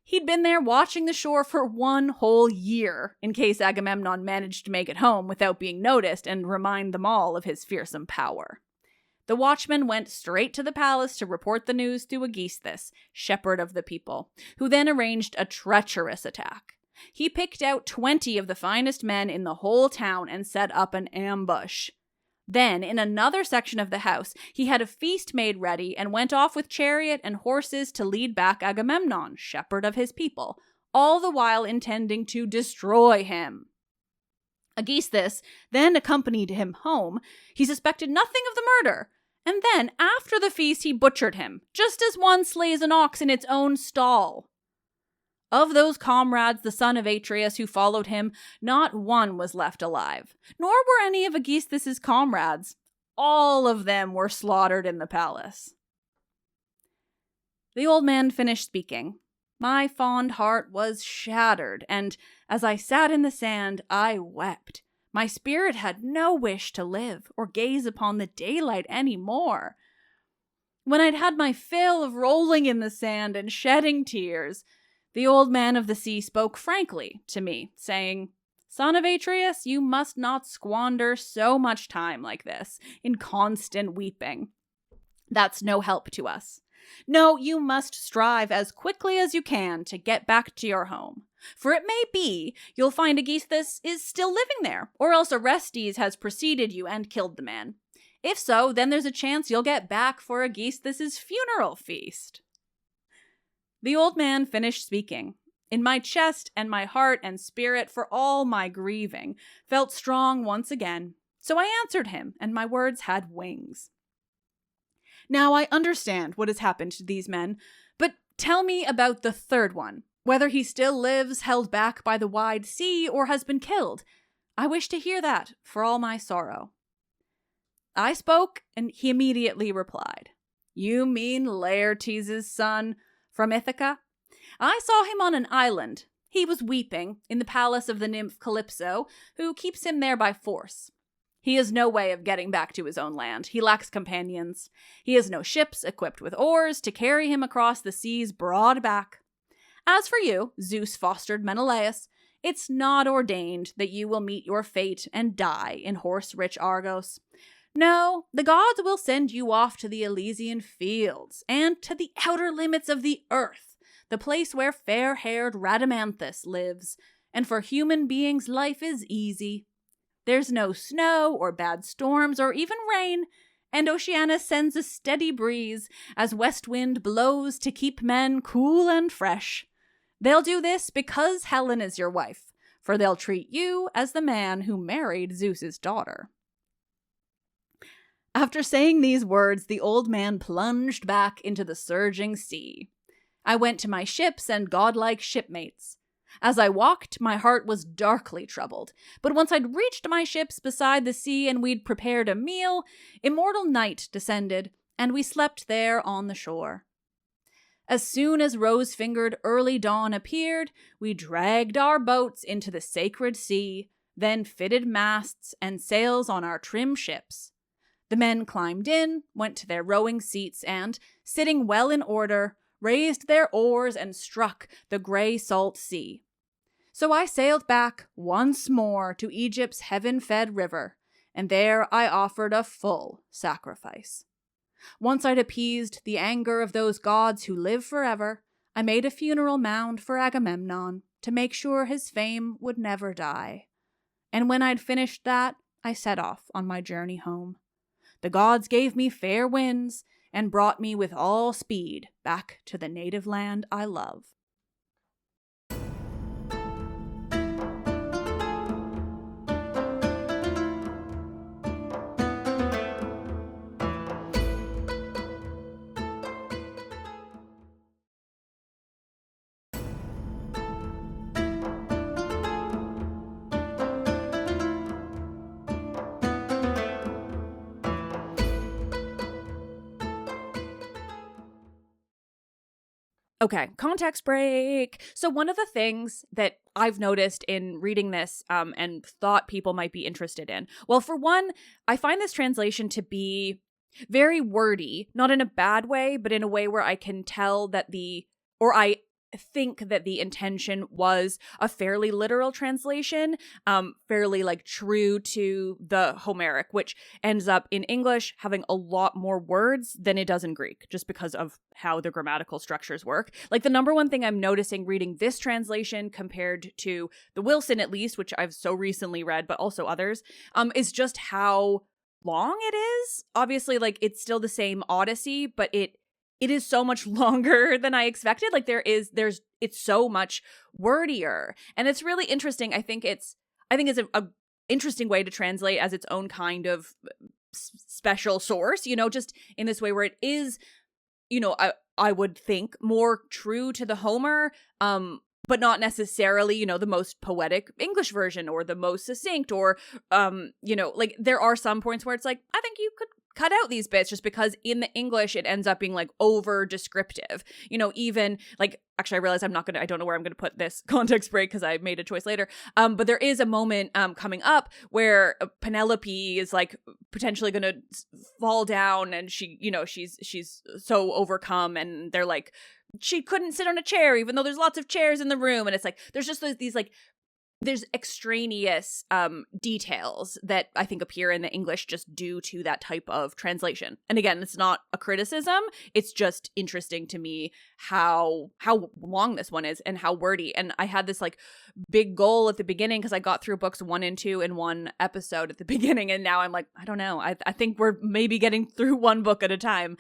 He'd been there watching the shore for 1 whole year, in case Agamemnon managed to make it home without being noticed and remind them all of his fearsome power. The watchman went straight to the palace to report the news to Aegisthus, shepherd of the people, who then arranged a treacherous attack. He picked out 20 of the finest men in the whole town and set up an ambush. Then, in another section of the house, he had a feast made ready and went off with chariot and horses to lead back Agamemnon, shepherd of his people, all the while intending to destroy him. Aegisthus then accompanied him home. He suspected nothing of the murder, and then, after the feast, he butchered him, just as one slays an ox in its own stall. Of those comrades, the son of Atreus, who followed him, not one was left alive, nor were any of Aegisthus' comrades. all of them were slaughtered in the palace. The old man finished speaking. My fond heart was shattered, and as I sat in the sand, I wept. My spirit had no wish to live or gaze upon the daylight any more. When I'd had my fill of rolling in the sand and shedding tears, the old man of the sea spoke frankly to me, saying, "Son of Atreus, you must not squander so much time like this in constant weeping. That's no help to us. No, you must strive as quickly as you can to get back to your home. For it may be you'll find Aegisthus is still living there, or else Orestes has preceded you and killed the man. If so, then there's a chance you'll get back for Aegisthus' funeral feast." The old man finished speaking. In my chest and my heart and spirit, for all my grieving, felt strong once again. So I answered him, and my words had wings. "Now I understand what has happened to these men, but tell me about the third one, whether he still lives held back by the wide sea or has been killed. I wish to hear that, for all my sorrow." I spoke, and he immediately replied, "You mean Laertes' son from Ithaca? I saw him on an island. He was weeping in the palace of the nymph Calypso, who keeps him there by force. He has no way of getting back to his own land. He lacks companions. He has no ships equipped with oars to carry him across the sea's broad back. As for you, Zeus-fostered Menelaus, it's not ordained that you will meet your fate and die in horse-rich Argos. No, the gods will send you off to the Elysian fields and to the outer limits of the earth, the place where fair-haired Rhadamanthus lives, and for human beings life is easy. There's no snow or bad storms or even rain, and Oceanus sends a steady breeze as west wind blows to keep men cool and fresh. They'll do this because Helen is your wife, for they'll treat you as the man who married Zeus's daughter." After saying these words, the old man plunged back into the surging sea. I went to my ships and godlike shipmates. As I walked, my heart was darkly troubled, but once I'd reached my ships beside the sea and we'd prepared a meal, immortal night descended, and we slept there on the shore. As soon as rose-fingered early dawn appeared, we dragged our boats into the sacred sea, then fitted masts and sails on our trim ships. The men climbed in, went to their rowing seats, and, sitting well in order, raised their oars and struck the grey salt sea. So I sailed back once more to Egypt's heaven-fed river, and there I offered a full sacrifice. Once I'd appeased the anger of those gods who live forever, I made a funeral mound for Agamemnon to make sure his fame would never die. And when I'd finished that, I set off on my journey home. The gods gave me fair winds and brought me with all speed back to the native land I love. Okay, context break. So one of the things that I've noticed in reading this and thought people might be interested in, well, for one, I find this translation to be very wordy, not in a bad way, but in a way where I can tell that I think that the intention was a fairly literal translation, fairly like true to the Homeric, which ends up in English having a lot more words than it does in Greek, just because of how the grammatical structures work. Like the number one thing I'm noticing reading this translation compared to the Wilson, at least, which I've so recently read, but also others, is just how long it is. Obviously, like it's still the same Odyssey, but it is so much longer than I expected. Like it's so much wordier, and it's really interesting. I think it's a interesting way to translate as its own kind of special source, just in this way where it is, I would think more true to the Homer, but not necessarily, the most poetic English version or the most succinct or, like there are some points where it's like, I think you could cut out these bits just because in the English it ends up being like over descriptive, even like, actually I realize I don't know where I'm going to put this context break because I made a choice later. But there is a moment coming up where Penelope is like potentially going to fall down and she's so overcome and they're like, she couldn't sit on a chair even though there's lots of chairs in the room. And it's like, there's just these like, there's extraneous details that I think appear in the English just due to that type of translation. And again, it's not a criticism. It's just interesting to me how long this one is and how wordy. And I had this like big goal at the beginning because I got through books 1 and 2 in one episode at the beginning. And now I'm like, I don't know. I think we're maybe getting through one book at a time,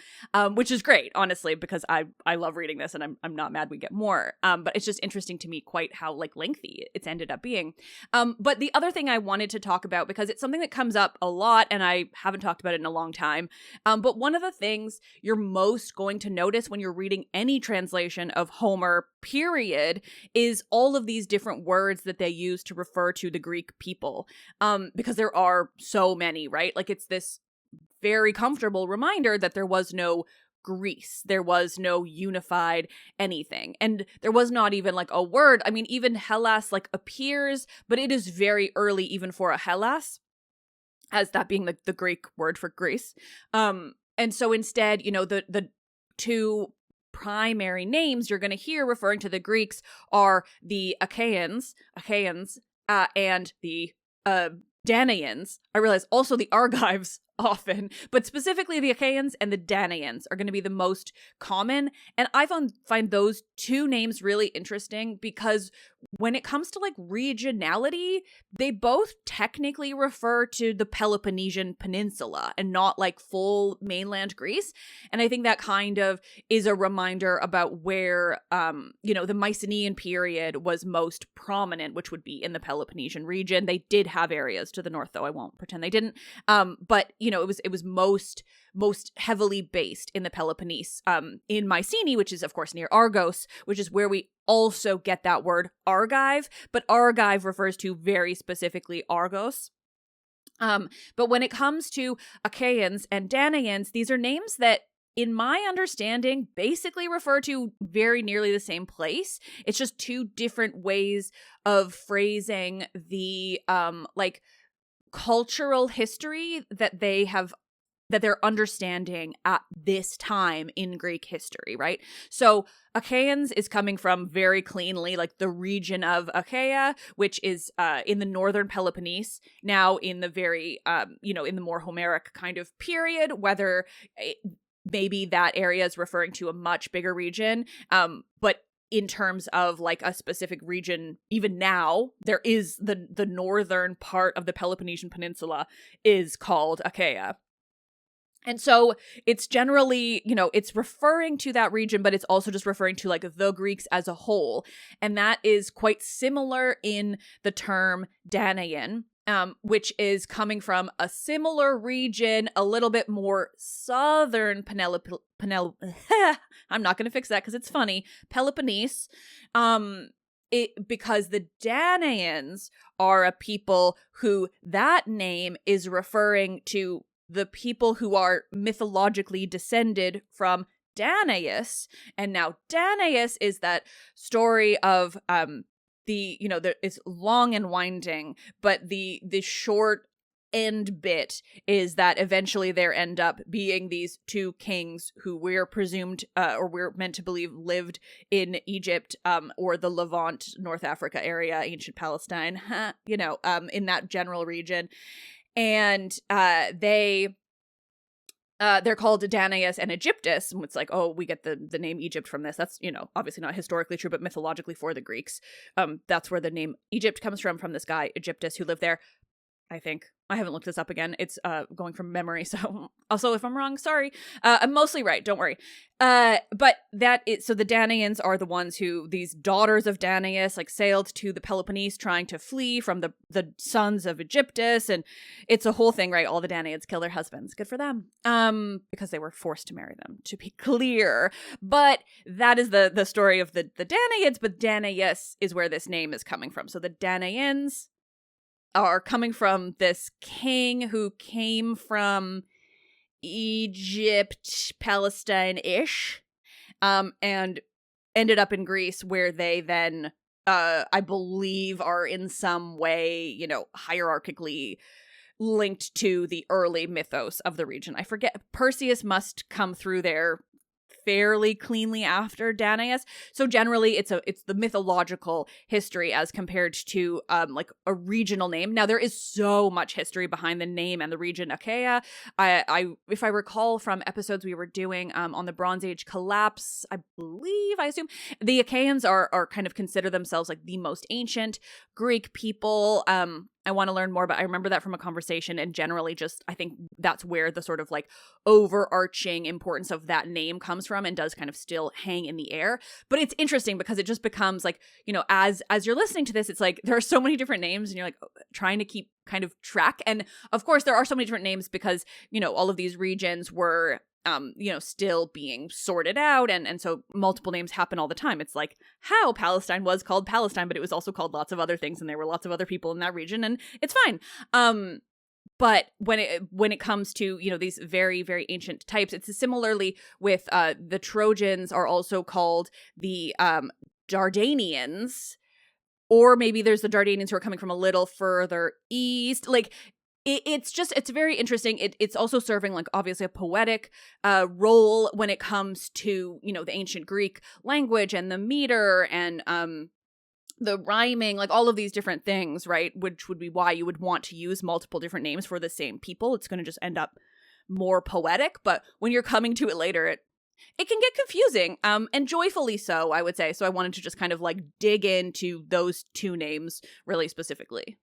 which is great, honestly, because I love reading this and I'm not mad we get more. But it's just interesting to me quite how like lengthy it's ended up being. But the other thing I wanted to talk about, because it's something that comes up a lot and I haven't talked about it in a long time, but one of the things you're most going to notice when you're reading any translation of Homer, period, is all of these different words that they use to refer to the Greek people, because there are so many, right? Like it's this very comfortable reminder that there was no Greece. There was no unified anything. And there was not even like a word. I mean, even Hellas like appears, but it is very early even for a Hellas, as that being the Greek word for Greece. And so instead, the two primary names you're going to hear referring to the Greeks are the Achaeans, and the Danaans. I realize also the Argives often, but specifically the Achaeans and the Danaans are going to be the most common. And I find those two names really interesting because when it comes to like regionality, they both technically refer to the Peloponnesian Peninsula and not like full mainland Greece. And I think that kind of is a reminder about where, the Mycenaean period was most prominent, which would be in the Peloponnesian region. They did have areas to the north, though I won't pretend they didn't. But it was most heavily based in the Peloponnese, in Mycenae, which is of course near Argos, which is where we also get that word Argive, but Argive refers to very specifically Argos. But when it comes to Achaeans and Danaans, these are names that, in my understanding, basically refer to very nearly the same place. It's just two different ways of phrasing the like cultural history that they're understanding at this time in Greek history, right? So Achaeans is coming from very cleanly like the region of Achaea, which is in the northern Peloponnese, now in the very, in the more Homeric kind of period, whether maybe that area is referring to a much bigger region. But in terms of like a specific region, even now, there is the northern part of the Peloponnesian Peninsula is called Achaea. And so it's generally, it's referring to that region, but it's also just referring to like the Greeks as a whole. And that is quite similar in the term Danaan, which is coming from a similar region, a little bit more southern I'm not going to fix that because it's funny. Peloponnese. Because the Danaans are a people who that name is referring to the people who are mythologically descended from Danaus. And now Danaus is that story of it's long and winding, but the short end bit is that eventually there end up being these two kings who we're presumed or we're meant to believe lived in Egypt or the Levant, North Africa area, ancient Palestine, in that general region. And they're called Danaus and Egyptus. And it's like, oh, we get the name Egypt from this. That's, obviously not historically true, but mythologically for the Greeks. That's where the name Egypt comes from this guy, Egyptus, who lived there. I think. I haven't looked this up again. It's going from memory, so also if I'm wrong, sorry. I'm mostly right, don't worry. But so the Danaans are the ones who, these daughters of Danaus, like sailed to the Peloponnese trying to flee from the sons of Aegyptus, and it's a whole thing, right? All the Danaans kill their husbands. Good for them. Because they were forced to marry them, to be clear. But that is the story of the Danaans, but Danaus is where this name is coming from. So the Danaans are coming from this king who came from Egypt, Palestine-ish, and ended up in Greece, where they then, I believe, are in some way, hierarchically linked to the early mythos of the region. I forget, Perseus must come through there fairly cleanly after Danaus. So generally it's the mythological history as compared to like a regional name. Now there is so much history behind the name and the region Achaea. I if I recall from episodes we were doing on the Bronze Age collapse, I assume the Achaeans are kind of consider themselves like the most ancient Greek people. I want to learn more, but I remember that from a conversation, and generally just, I think that's where the sort of like overarching importance of that name comes from and does kind of still hang in the air. But it's interesting because it just becomes like, as you're listening to this, it's like there are so many different names and you're like trying to keep kind of track. And of course there are so many different names because, all of these regions were still being sorted out. And so multiple names happen all the time. It's like how Palestine was called Palestine, but it was also called lots of other things. And there were lots of other people in that region, and it's fine. But when it comes to, these very, very ancient types, it's similarly with the Trojans are also called the Dardanians, or maybe there's the Dardanians who are coming from a little further east. Like, it's very interesting. It's also serving like obviously a poetic role when it comes to, the ancient Greek language and the meter and the rhyming, like all of these different things, right? Which would be why you would want to use multiple different names for the same people. It's going to just end up more poetic. But when you're coming to it later, it can get confusing, and joyfully so, I would say. So I wanted to just kind of like dig into those two names really specifically.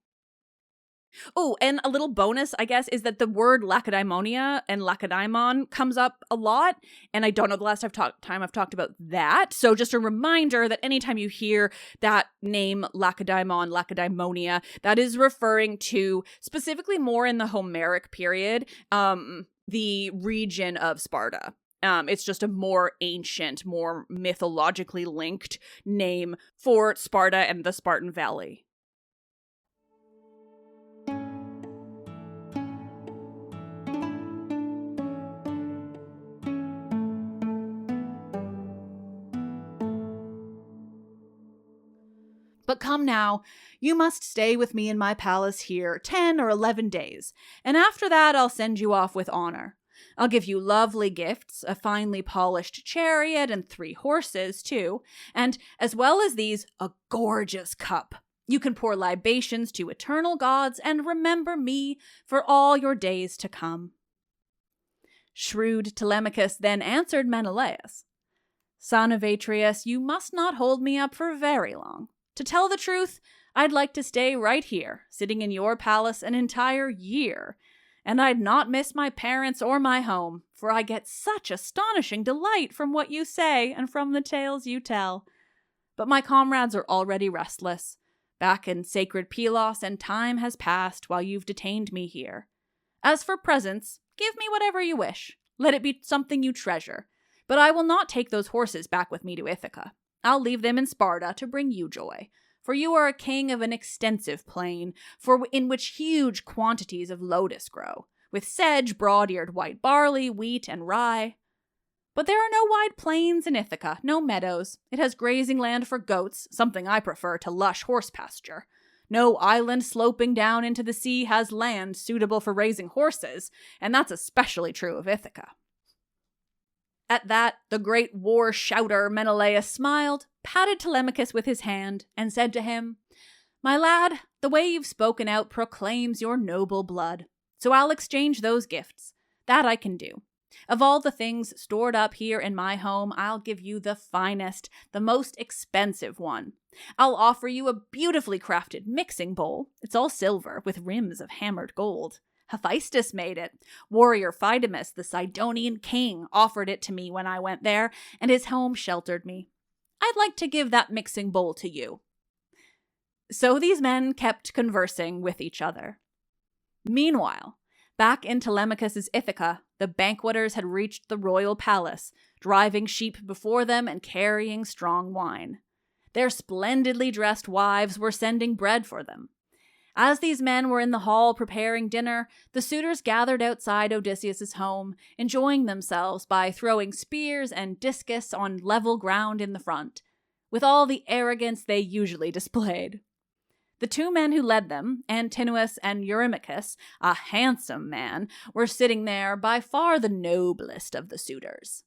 Oh, and a little bonus, I guess, is that the word Lacedaemonia and Lacedaemon comes up a lot, and I don't know the last time I've talked about that. So just a reminder that anytime you hear that name, Lacedaemon, Lacedaemonia, that is referring to specifically more in the Homeric period, the region of Sparta. It's just a more ancient, more mythologically linked name for Sparta and the Spartan Valley. But come now, you must stay with me in my palace here 10 or 11 days, and after that I'll send you off with honor. I'll give you lovely gifts, a finely polished chariot and 3 horses, too, and, as well as these, a gorgeous cup. You can pour libations to eternal gods and remember me for all your days to come. Shrewd Telemachus then answered Menelaus, Son of Atreus, you must not hold me up for very long. To tell the truth, I'd like to stay right here, sitting in your palace an entire year, and I'd not miss my parents or my home, for I get such astonishing delight from what you say and from the tales you tell. But my comrades are already restless, back in sacred Pylos, and time has passed while you've detained me here. As for presents, give me whatever you wish. Let it be something you treasure, but I will not take those horses back with me to Ithaca. I'll leave them in Sparta to bring you joy, for you are a king of an extensive plain, in which huge quantities of lotus grow, with sedge, broad-eared white barley, wheat, and rye. But there are no wide plains in Ithaca, no meadows. It has grazing land for goats, something I prefer to lush horse pasture. No island sloping down into the sea has land suitable for raising horses, and that's especially true of Ithaca. At that, the great war shouter Menelaus smiled, patted Telemachus with his hand, and said to him, My lad, the way you've spoken out proclaims your noble blood, so I'll exchange those gifts. That I can do. Of all the things stored up here in my home, I'll give you the finest, the most expensive one. I'll offer you a beautifully crafted mixing bowl. It's all silver, with rims of hammered gold. Hephaestus made it. Warrior Phydemus, the Sidonian king, offered it to me when I went there, and his home sheltered me. I'd like to give that mixing bowl to you." So these men kept conversing with each other. Meanwhile, back in Telemachus's Ithaca, the banqueters had reached the royal palace, driving sheep before them and carrying strong wine. Their splendidly dressed wives were sending bread for them. As these men were in the hall preparing dinner, the suitors gathered outside Odysseus's home, enjoying themselves by throwing spears and discus on level ground in the front, with all the arrogance they usually displayed. The two men who led them, Antinous and Eurymachus, a handsome man, were sitting there, by far the noblest of the suitors.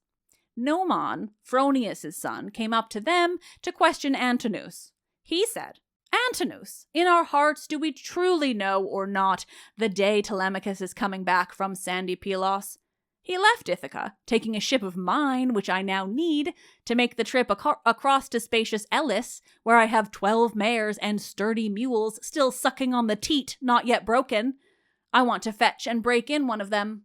Nomon, Phronius' son, came up to them to question Antinous. He said, "Antinous, in our hearts do we truly know or not the day Telemachus is coming back from sandy Pylos? He left Ithaca, taking a ship of mine, which I now need, to make the trip across to spacious Elis, where I have 12 mares and sturdy mules still sucking on the teat not yet broken. I want to fetch and break in one of them."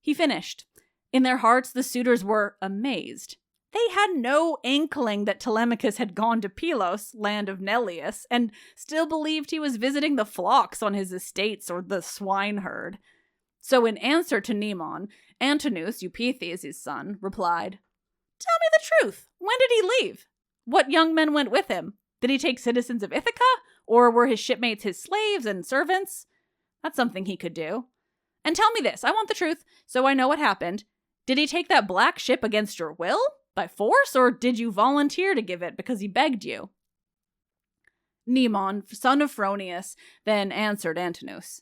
He finished. In their hearts, the suitors were amazed. They had no inkling that Telemachus had gone to Pylos, land of Neleus, and still believed he was visiting the flocks on his estates or the swineherd. So in answer to Nemon, Antinous, Eupeithes' son, replied, "Tell me the truth. When did he leave? What young men went with him? Did he take citizens of Ithaca? Or were his shipmates his slaves and servants? That's something he could do. And tell me this, I want the truth, so I know what happened. Did he take that black ship against your will? By force? Or did you volunteer to give it because he begged you?" Nemon, son of Phronius, then answered Antinous,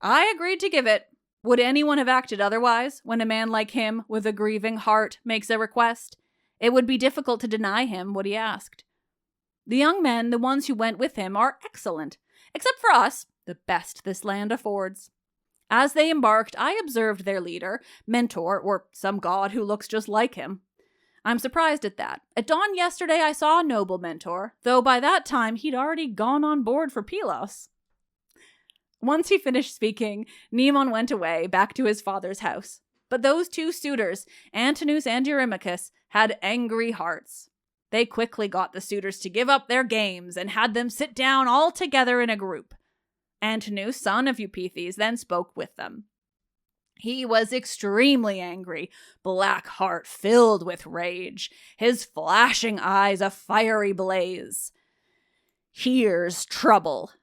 "I agreed to give it. Would anyone have acted otherwise when a man like him, with a grieving heart, makes a request? It would be difficult to deny him what he asked. The young men, the ones who went with him, are excellent, except for us, the best this land affords." As they embarked, I observed their leader, Mentor, or some god who looks just like him. I'm surprised at that. At dawn yesterday I saw a noble Mentor, though by that time he'd already gone on board for Pylos. Once he finished speaking, Nemon went away, back to his father's house. But those two suitors, Antinous and Eurymachus, had angry hearts. They quickly got the suitors to give up their games and had them sit down all together in a group. Antinous, son of Eupeithes, then spoke with them. He was extremely angry, black heart filled with rage, his flashing eyes a fiery blaze. "Here's trouble.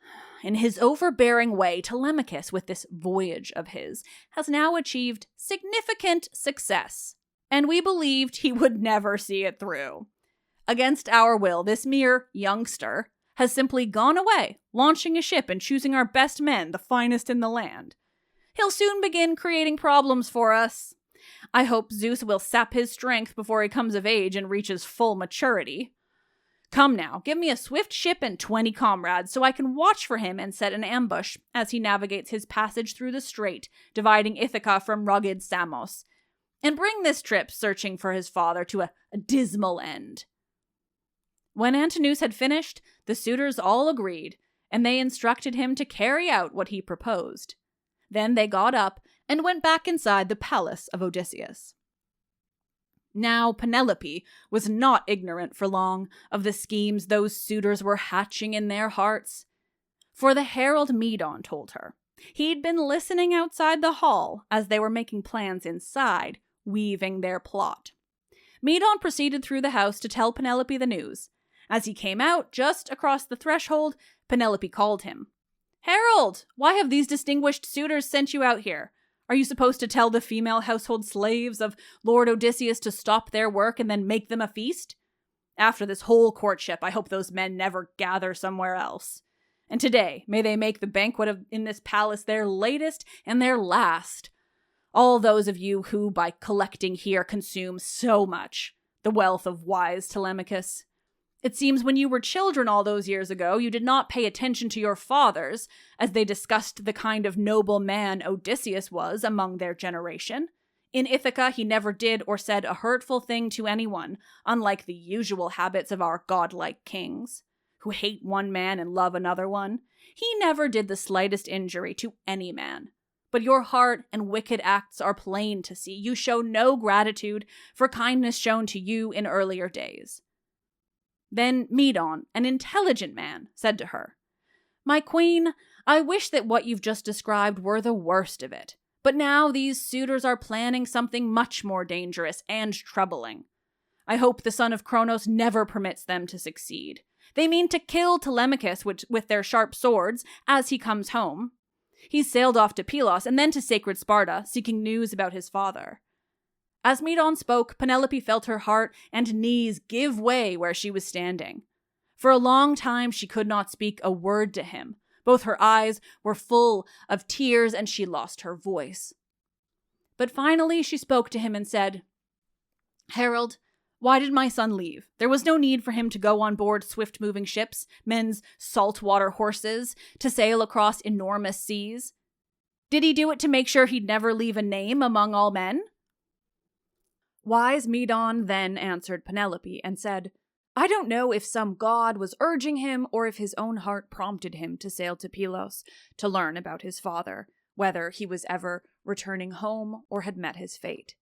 In his overbearing way, Telemachus, with this voyage of his, has now achieved significant success, and we believed he would never see it through. Against our will, this mere youngster has simply gone away, launching a ship and choosing our best men, the finest in the land. He'll soon begin creating problems for us. I hope Zeus will sap his strength before he comes of age and reaches full maturity. Come now, give me a swift ship and 20 comrades so I can watch for him and set an ambush as he navigates his passage through the strait, dividing Ithaca from rugged Samos, and bring this trip searching for his father to a dismal end." When Antinous had finished, the suitors all agreed, and they instructed him to carry out what he proposed. Then they got up and went back inside the palace of Odysseus. Now Penelope was not ignorant for long of the schemes those suitors were hatching in their hearts. For the herald Medon told her. He'd been listening outside the hall as they were making plans inside, weaving their plot. Medon proceeded through the house to tell Penelope the news. As he came out, just across the threshold, Penelope called him. "Herald, why have these distinguished suitors sent you out here? Are you supposed to tell the female household slaves of Lord Odysseus to stop their work and then make them a feast? After this whole courtship, I hope those men never gather somewhere else. And today, may they make the banquet in this palace their latest and their last. All those of you who, by collecting here, consume so much, the wealth of wise Telemachus. It seems when you were children all those years ago, you did not pay attention to your fathers, as they discussed the kind of noble man Odysseus was among their generation. In Ithaca, he never did or said a hurtful thing to anyone, unlike the usual habits of our godlike kings, who hate one man and love another one. He never did the slightest injury to any man. But your heart and wicked acts are plain to see. You show no gratitude for kindness shown to you in earlier days. Then Medon, an intelligent man, said to her, "My queen, I wish that what you've just described were the worst of it. But now these suitors are planning something much more dangerous and troubling. I hope the son of Kronos never permits them to succeed. They mean to kill Telemachus with their sharp swords as he comes home. He's sailed off to Pylos and then to sacred Sparta, seeking news about his father." As Medon spoke, Penelope felt her heart and knees give way where she was standing. For a long time she could not speak a word to him. Both her eyes were full of tears and she lost her voice. But finally she spoke to him and said, "Herald, why did my son leave? There was no need for him to go on board swift-moving ships, men's saltwater horses, to sail across enormous seas. Did he do it to make sure he'd never leave a name among all men?" Wise Medon then answered Penelope and said, "I don't know if some god was urging him or if his own heart prompted him to sail to Pylos to learn about his father, whether he was ever returning home or had met his fate."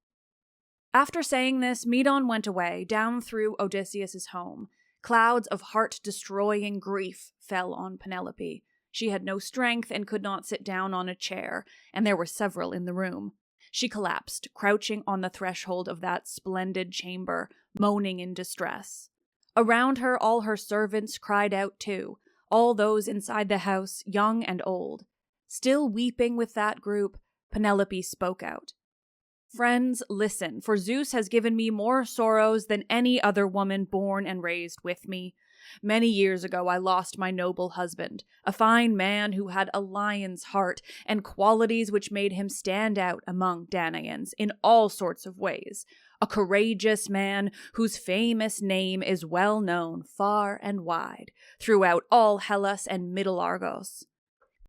After saying this, Medon went away, down through Odysseus' home. Clouds of heart-destroying grief fell on Penelope. She had no strength and could not sit down on a chair, and there were several in the room. She collapsed, crouching on the threshold of that splendid chamber, moaning in distress. Around her, all her servants cried out too, all those inside the house, young and old. Still weeping with that group, Penelope spoke out. "Friends, listen, for Zeus has given me more sorrows than any other woman born and raised with me. Many years ago I lost my noble husband, a fine man who had a lion's heart and qualities which made him stand out among Danaans in all sorts of ways. A courageous man whose famous name is well known far and wide, throughout all Hellas and Middle Argos.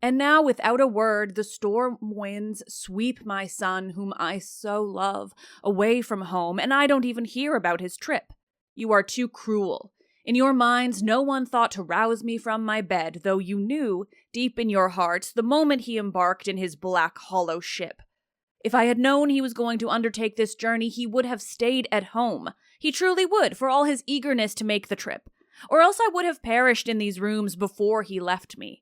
And now, without a word, the storm winds sweep my son, whom I so love, away from home, and I don't even hear about his trip. You are too cruel. In your minds, no one thought to rouse me from my bed, though you knew, deep in your hearts, the moment he embarked in his black hollow ship. If I had known he was going to undertake this journey, he would have stayed at home. He truly would, for all his eagerness to make the trip. Or else I would have perished in these rooms before he left me.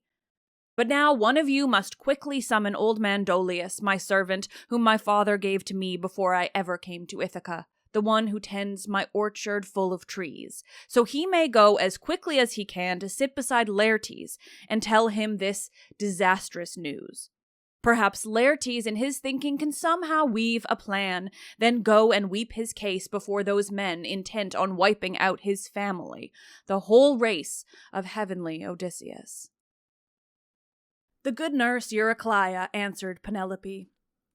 But now one of you must quickly summon old man Dolius, my servant, whom my father gave to me before I ever came to Ithaca, the one who tends my orchard full of trees, so he may go as quickly as he can to sit beside Laertes and tell him this disastrous news. Perhaps Laertes in his thinking can somehow weave a plan, then go and weep his case before those men intent on wiping out his family, the whole race of heavenly Odysseus." The good nurse Eurycleia answered Penelope,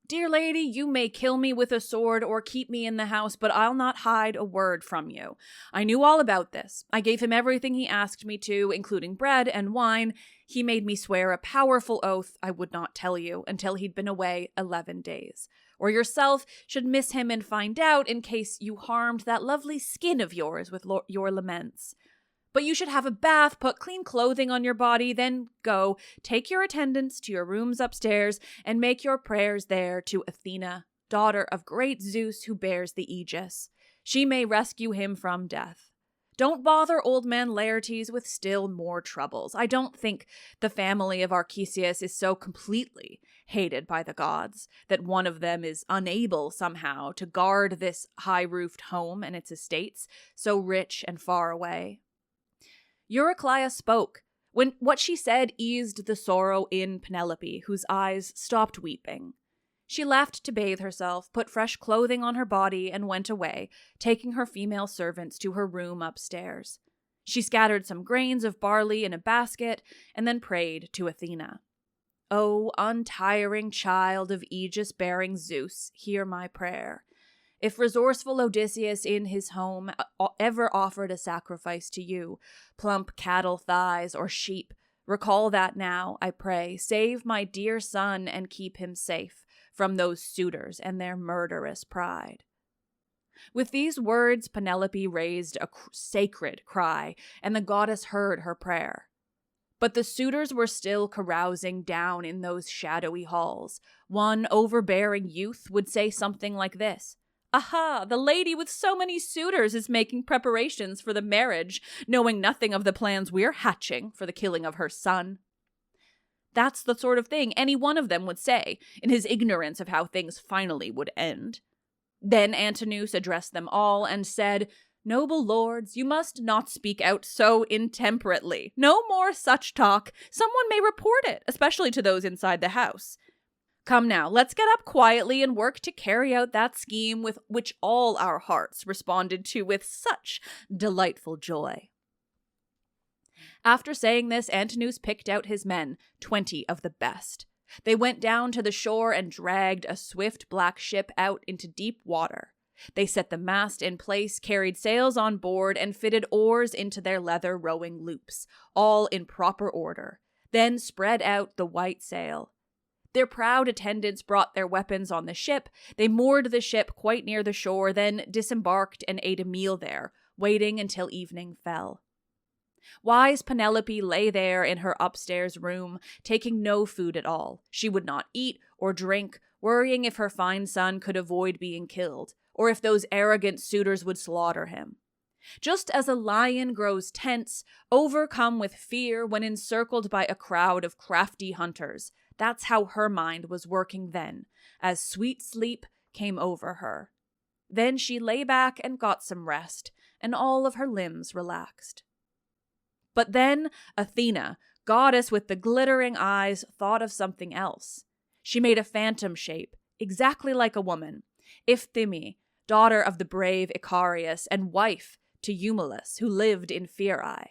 "Dear lady, you may kill me with a sword or keep me in the house, but I'll not hide a word from you. I knew all about this. I gave him everything he asked me to, including bread and wine. He made me swear a powerful oath I would not tell you until he'd been away 11 days. Or yourself should miss him and find out in case you harmed that lovely skin of yours with your laments. But you should have a bath, put clean clothing on your body, then go, take your attendants to your rooms upstairs, and make your prayers there to Athena, daughter of great Zeus who bears the aegis. She may rescue him from death. Don't bother old man Laertes with still more troubles. I don't think the family of Archesius is so completely hated by the gods that one of them is unable somehow to guard this high-roofed home and its estates, so rich and far away." Eurycleia spoke. When what she said eased the sorrow in Penelope, whose eyes stopped weeping. She left to bathe herself, put fresh clothing on her body, and went away, taking her female servants to her room upstairs. She scattered some grains of barley in a basket, and then prayed to Athena. "O untiring child of aegis-bearing Zeus, hear my prayer. If resourceful Odysseus in his home ever offered a sacrifice to you, plump cattle thighs or sheep, recall that now, I pray. Save my dear son and keep him safe, from those suitors and their murderous pride. With these words, Penelope raised a sacred cry, and the goddess heard her prayer. But the suitors were still carousing down in those shadowy halls. One overbearing youth would say something like this: "Aha, the lady with so many suitors is making preparations for the marriage, knowing nothing of the plans we're hatching for the killing of her son." That's the sort of thing any one of them would say, in his ignorance of how things finally would end. Then Antinous addressed them all and said, "Noble lords, you must not speak out so intemperately. No more such talk. Someone may report it, especially to those inside the house. Come now, let's get up quietly and work to carry out that scheme with which all our hearts responded to with such delightful joy." After saying this, Antinous picked out his men, 20 of the best. They went down to the shore and dragged a swift black ship out into deep water. They set the mast in place, carried sails on board, and fitted oars into their leather rowing loops, all in proper order, then spread out the white sail. Their proud attendants brought their weapons on the ship. They moored the ship quite near the shore, then disembarked and ate a meal there, waiting until evening fell. Wise Penelope lay there in her upstairs room, taking no food at all. She would not eat or drink, worrying if her fine son could avoid being killed, or if those arrogant suitors would slaughter him. Just as a lion grows tense, overcome with fear when encircled by a crowd of crafty hunters, that's how her mind was working then, as sweet sleep came over her. Then she lay back and got some rest, and all of her limbs relaxed. But then Athena, goddess with the glittering eyes, thought of something else. She made a phantom shape, exactly like a woman, Iphthime, daughter of the brave Icarius and wife to Eumelus, who lived in Pherai.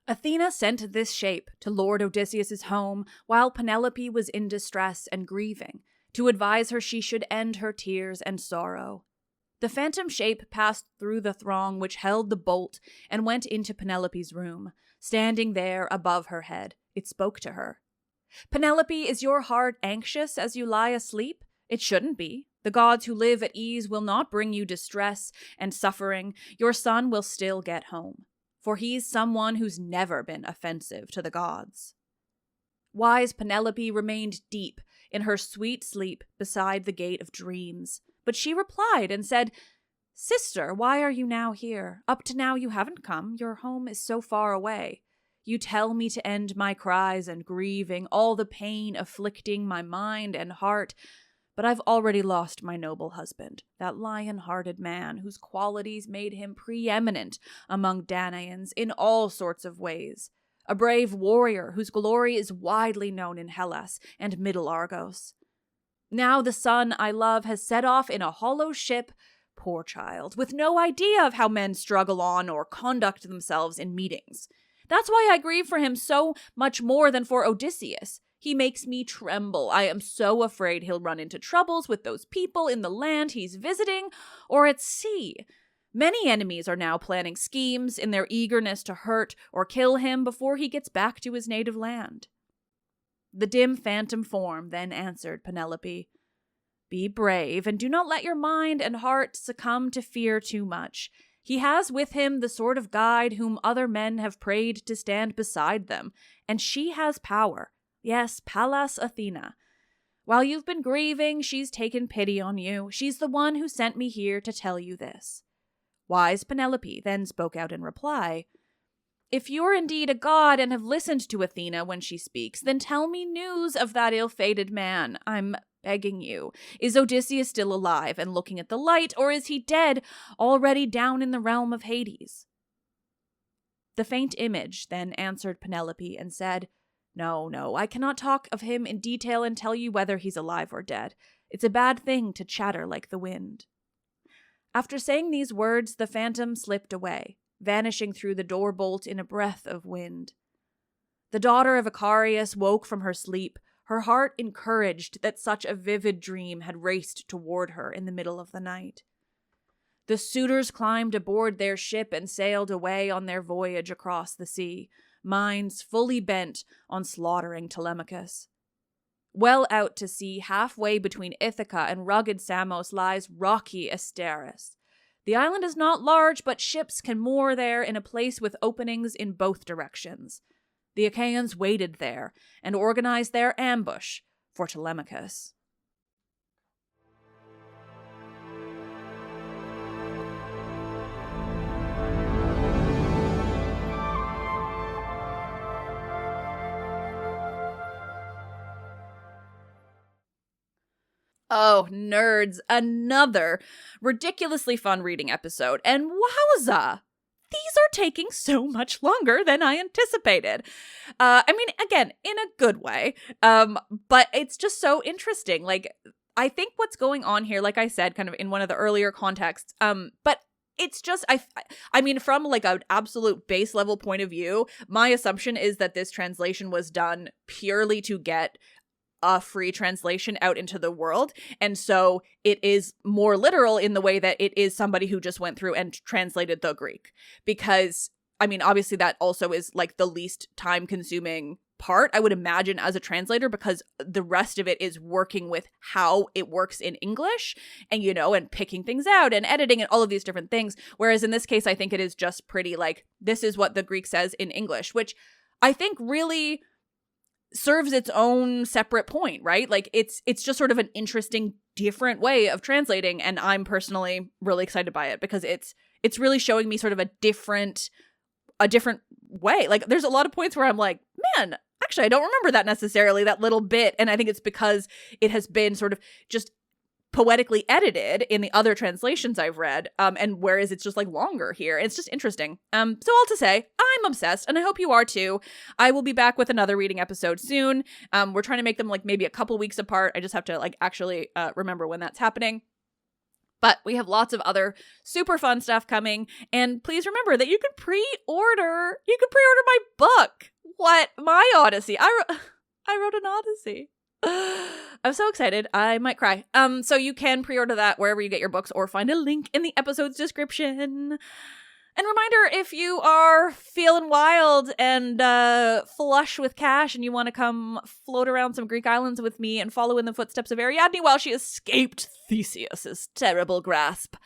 Athena sent this shape to Lord Odysseus's home while Penelope was in distress and grieving, to advise her she should end her tears and sorrow. The phantom shape passed through the throng which held the bolt and went into Penelope's room. Standing there above her head, it spoke to her. "Penelope, is your heart anxious as you lie asleep? It shouldn't be. The gods who live at ease will not bring you distress and suffering. Your son will still get home, for he's someone who's never been offensive to the gods." Wise Penelope remained deep in her sweet sleep beside the gate of dreams. But she replied and said, "Sister, why are you now here? Up to now you haven't come. Your home is so far away. You tell me to end my cries and grieving, all the pain afflicting my mind and heart. But I've already lost my noble husband, that lion-hearted man whose qualities made him preeminent among Danaans in all sorts of ways. A brave warrior whose glory is widely known in Hellas and Middle Argos. Now the son I love has set off in a hollow ship, poor child, with no idea of how men struggle on or conduct themselves in meetings. That's why I grieve for him so much more than for Odysseus. He makes me tremble. I am so afraid he'll run into troubles with those people in the land he's visiting or at sea. Many enemies are now planning schemes in their eagerness to hurt or kill him before he gets back to his native land." The dim phantom form then answered Penelope, "Be brave, and do not let your mind and heart succumb to fear too much. He has with him the sort of guide whom other men have prayed to stand beside them, and she has power. Yes, Pallas Athena. While you've been grieving, she's taken pity on you. She's the one who sent me here to tell you this." Wise Penelope then spoke out in reply, "If you're indeed a god and have listened to Athena when she speaks, then tell me news of that ill-fated man. I'm begging you. Is Odysseus still alive and looking at the light, or is he dead, already down in the realm of Hades?" The faint image then answered Penelope and said, No, I cannot talk of him in detail and tell you whether he's alive or dead. It's a bad thing to chatter like the wind." After saying these words, the phantom slipped away, vanishing through the door bolt in a breath of wind. The daughter of Icarius woke from her sleep, her heart encouraged that such a vivid dream had raced toward her in the middle of the night. The suitors climbed aboard their ship and sailed away on their voyage across the sea, minds fully bent on slaughtering Telemachus. Well out to sea, halfway between Ithaca and rugged Samos, lies rocky Asteris. The island is not large, but ships can moor there in a place with openings in both directions. The Achaeans waited there and organized their ambush for Telemachus. Oh, nerds, another ridiculously fun reading episode. And wowza! These are taking so much longer than I anticipated. Again, in a good way. But it's just so interesting. Like, I think what's going on here, like I said, kind of in one of the earlier contexts, but it's just, from like an absolute base level point of view, my assumption is that this translation was done purely to get a free translation out into the world. And so it is more literal in the way that it is somebody who just went through and translated the Greek. Because, obviously that also is like the least time consuming part, I would imagine, as a translator, because the rest of it is working with how it works in English and, and picking things out and editing and all of these different things. Whereas in this case, I think it is just pretty like, this is what the Greek says in English, which I think really serves its own separate point, right? Like it's just sort of an interesting, different way of translating, and I'm personally really excited by it because it's really showing me sort of a different way. Like there's a lot of points where I'm like, man, actually I don't remember that necessarily, that little bit, and I think it's because it has been sort of just poetically edited in the other translations I've read, and whereas it's just like longer here. It's just interesting. So all to say, I'm obsessed, and I hope you are too. I will be back with another reading episode soon. We're trying to make them like maybe a couple weeks apart. I just have to like actually remember when that's happening. But we have lots of other super fun stuff coming, and please remember that you can pre-order my book. What? My Odyssey. I wrote an Odyssey. I'm so excited. I might cry. So you can pre-order that wherever you get your books or find a link in the episode's description. And reminder, if you are feeling wild and flush with cash and you want to come float around some Greek islands with me and follow in the footsteps of Ariadne while she escaped Theseus's terrible grasp,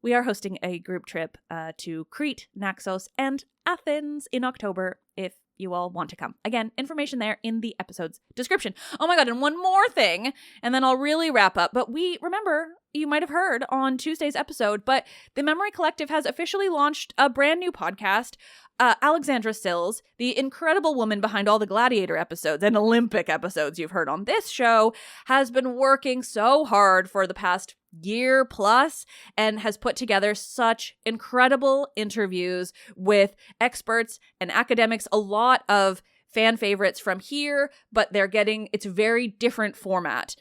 we are hosting a group trip to Crete, Naxos, and Athens in October if you all want to come. Again, information there in the episode's description. Oh my god, and one more thing, and then I'll really wrap up. But remember, you might have heard on Tuesday's episode, but the Memory Collective has officially launched a brand new podcast. Alexandra Sills, the incredible woman behind all the Gladiator episodes and Olympic episodes you've heard on this show, has been working so hard for the past year plus and has put together such incredible interviews with experts and academics, a lot of fan favorites from here, but it's a very different format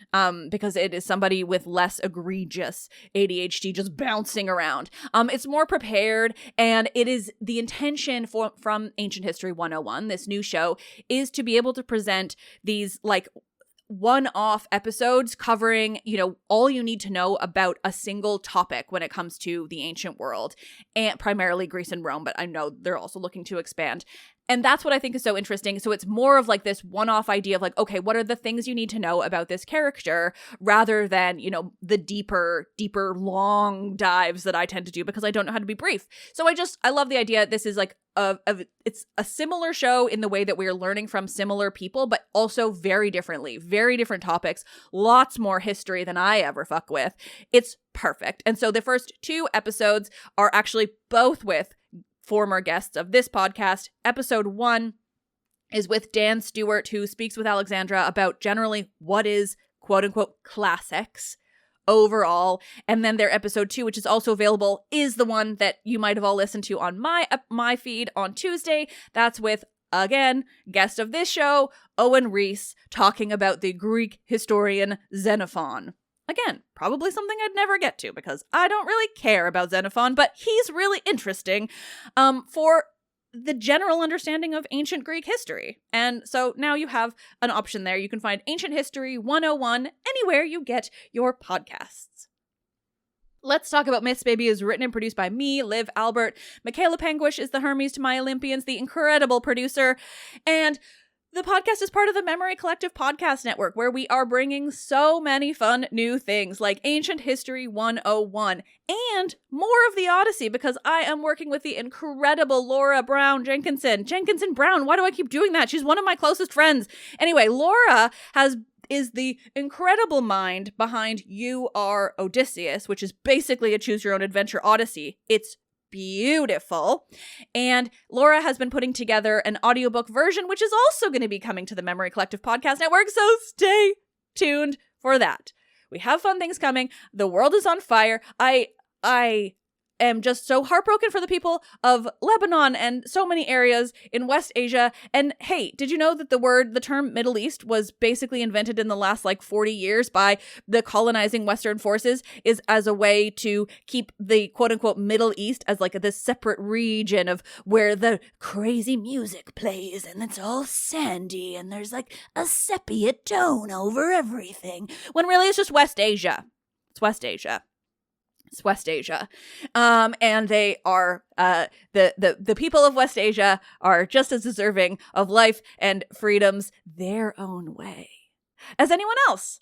because it is somebody with less egregious ADHD just bouncing around. It's more prepared, and it is the intention from Ancient History 101, this new show, is to be able to present these like one-off episodes covering, all you need to know about a single topic when it comes to the ancient world, and primarily Greece and Rome, but I know they're also looking to expand. And that's what I think is so interesting. So it's more of like this one-off idea of like, okay, what are the things you need to know about this character, rather than, the deeper, long dives that I tend to do because I don't know how to be brief. So I love the idea. This is like it's a similar show in the way that we're learning from similar people, but also very differently, very different topics, lots more history than I ever fuck with. It's perfect. And so the first 2 episodes are actually both with former guests of this podcast. Episode 1 is with Dan Stewart, who speaks with Alexandra about generally what is quote unquote classics overall. And then their episode 2, which is also available, is the one that you might have all listened to on my feed on Tuesday. That's with, again, guest of this show, Owen Rees, talking about the Greek historian Xenophon. Again, probably something I'd never get to because I don't really care about Xenophon, but he's really interesting for the general understanding of ancient Greek history. And so now you have an option there. You can find Ancient History 101 anywhere you get your podcasts. Let's Talk About Myths, Baby is written and produced by me, Liv Albert. Michaela Penguish is the Hermes to my Olympians, the incredible producer. And The podcast is part of the Memory Collective Podcast Network, where we are bringing so many fun new things like Ancient History 101 and more of the Odyssey, because I am working with the incredible Laura Brown Jenkinson. Jenkinson Brown, why do I keep doing that? She's one of my closest friends. Anyway, Laura is the incredible mind behind You Are Odysseus, which is basically a choose-your-own-adventure Odyssey. It's beautiful. And Laura has been putting together an audiobook version, which is also going to be coming to the Memory Collective Podcast Network, so stay tuned for that. We have fun things coming. The world is on fire. I am just so heartbroken for the people of Lebanon and so many areas in West Asia. And hey, did you know that the term Middle East was basically invented in the last 40 years by the colonizing Western forces is as a way to keep the quote unquote Middle East as this separate region of where the crazy music plays and it's all sandy and there's a sepia tone over everything, when really it's just West Asia. It's West Asia. It's West Asia. And they are, the people of West Asia are just as deserving of life and freedoms their own way as anyone else.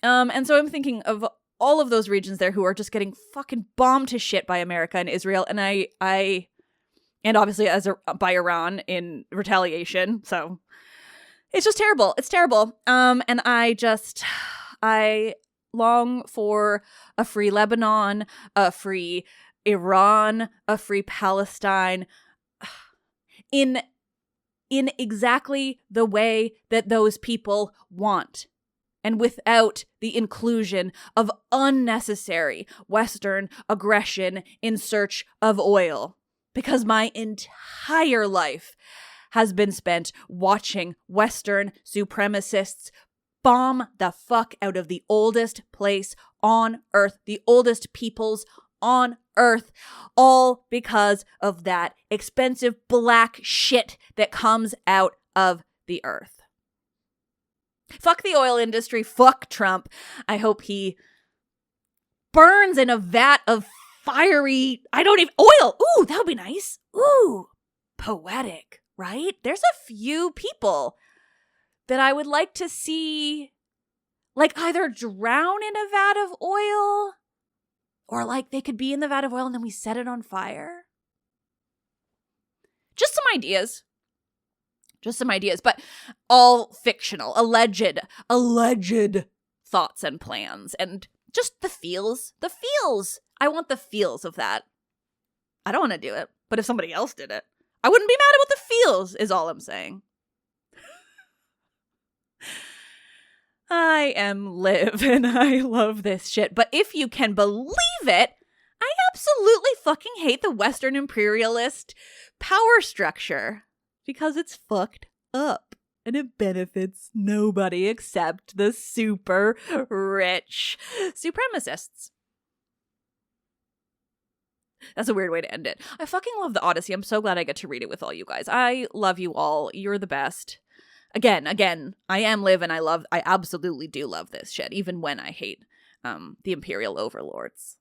And so I'm thinking of all of those regions there who are just getting fucking bombed to shit by America and Israel. And and obviously by Iran in retaliation. So it's just terrible. It's terrible. And I long for a free Lebanon, a free Iran, a free Palestine, in exactly the way that those people want, and without the inclusion of unnecessary Western aggression in search of oil. Because my entire life has been spent watching Western supremacists bomb the fuck out of the oldest place on Earth, the oldest peoples on Earth, all because of that expensive black shit that comes out of the earth. Fuck the oil industry, fuck Trump. I hope he burns in a vat of fiery, oil. Ooh, that would be nice. Ooh, poetic, right? There's a few people that I would like to see either drown in a vat of oil or they could be in the vat of oil and then we set it on fire. Just some ideas, but all fictional, alleged thoughts and plans, and just the feels. I want the feels of that. I don't want to do it, but if somebody else did it, I wouldn't be mad about the feels, is all I'm saying. I am Liv and I love this shit. But if you can believe it, I absolutely fucking hate the Western imperialist power structure because it's fucked up and it benefits nobody except the super rich supremacists. That's a weird way to end it. I fucking love the Odyssey. I'm so glad I get to read it with all you guys. I love you all. You're the best. Again, I am Liv and I absolutely do love this shit, even when I hate the Imperial overlords.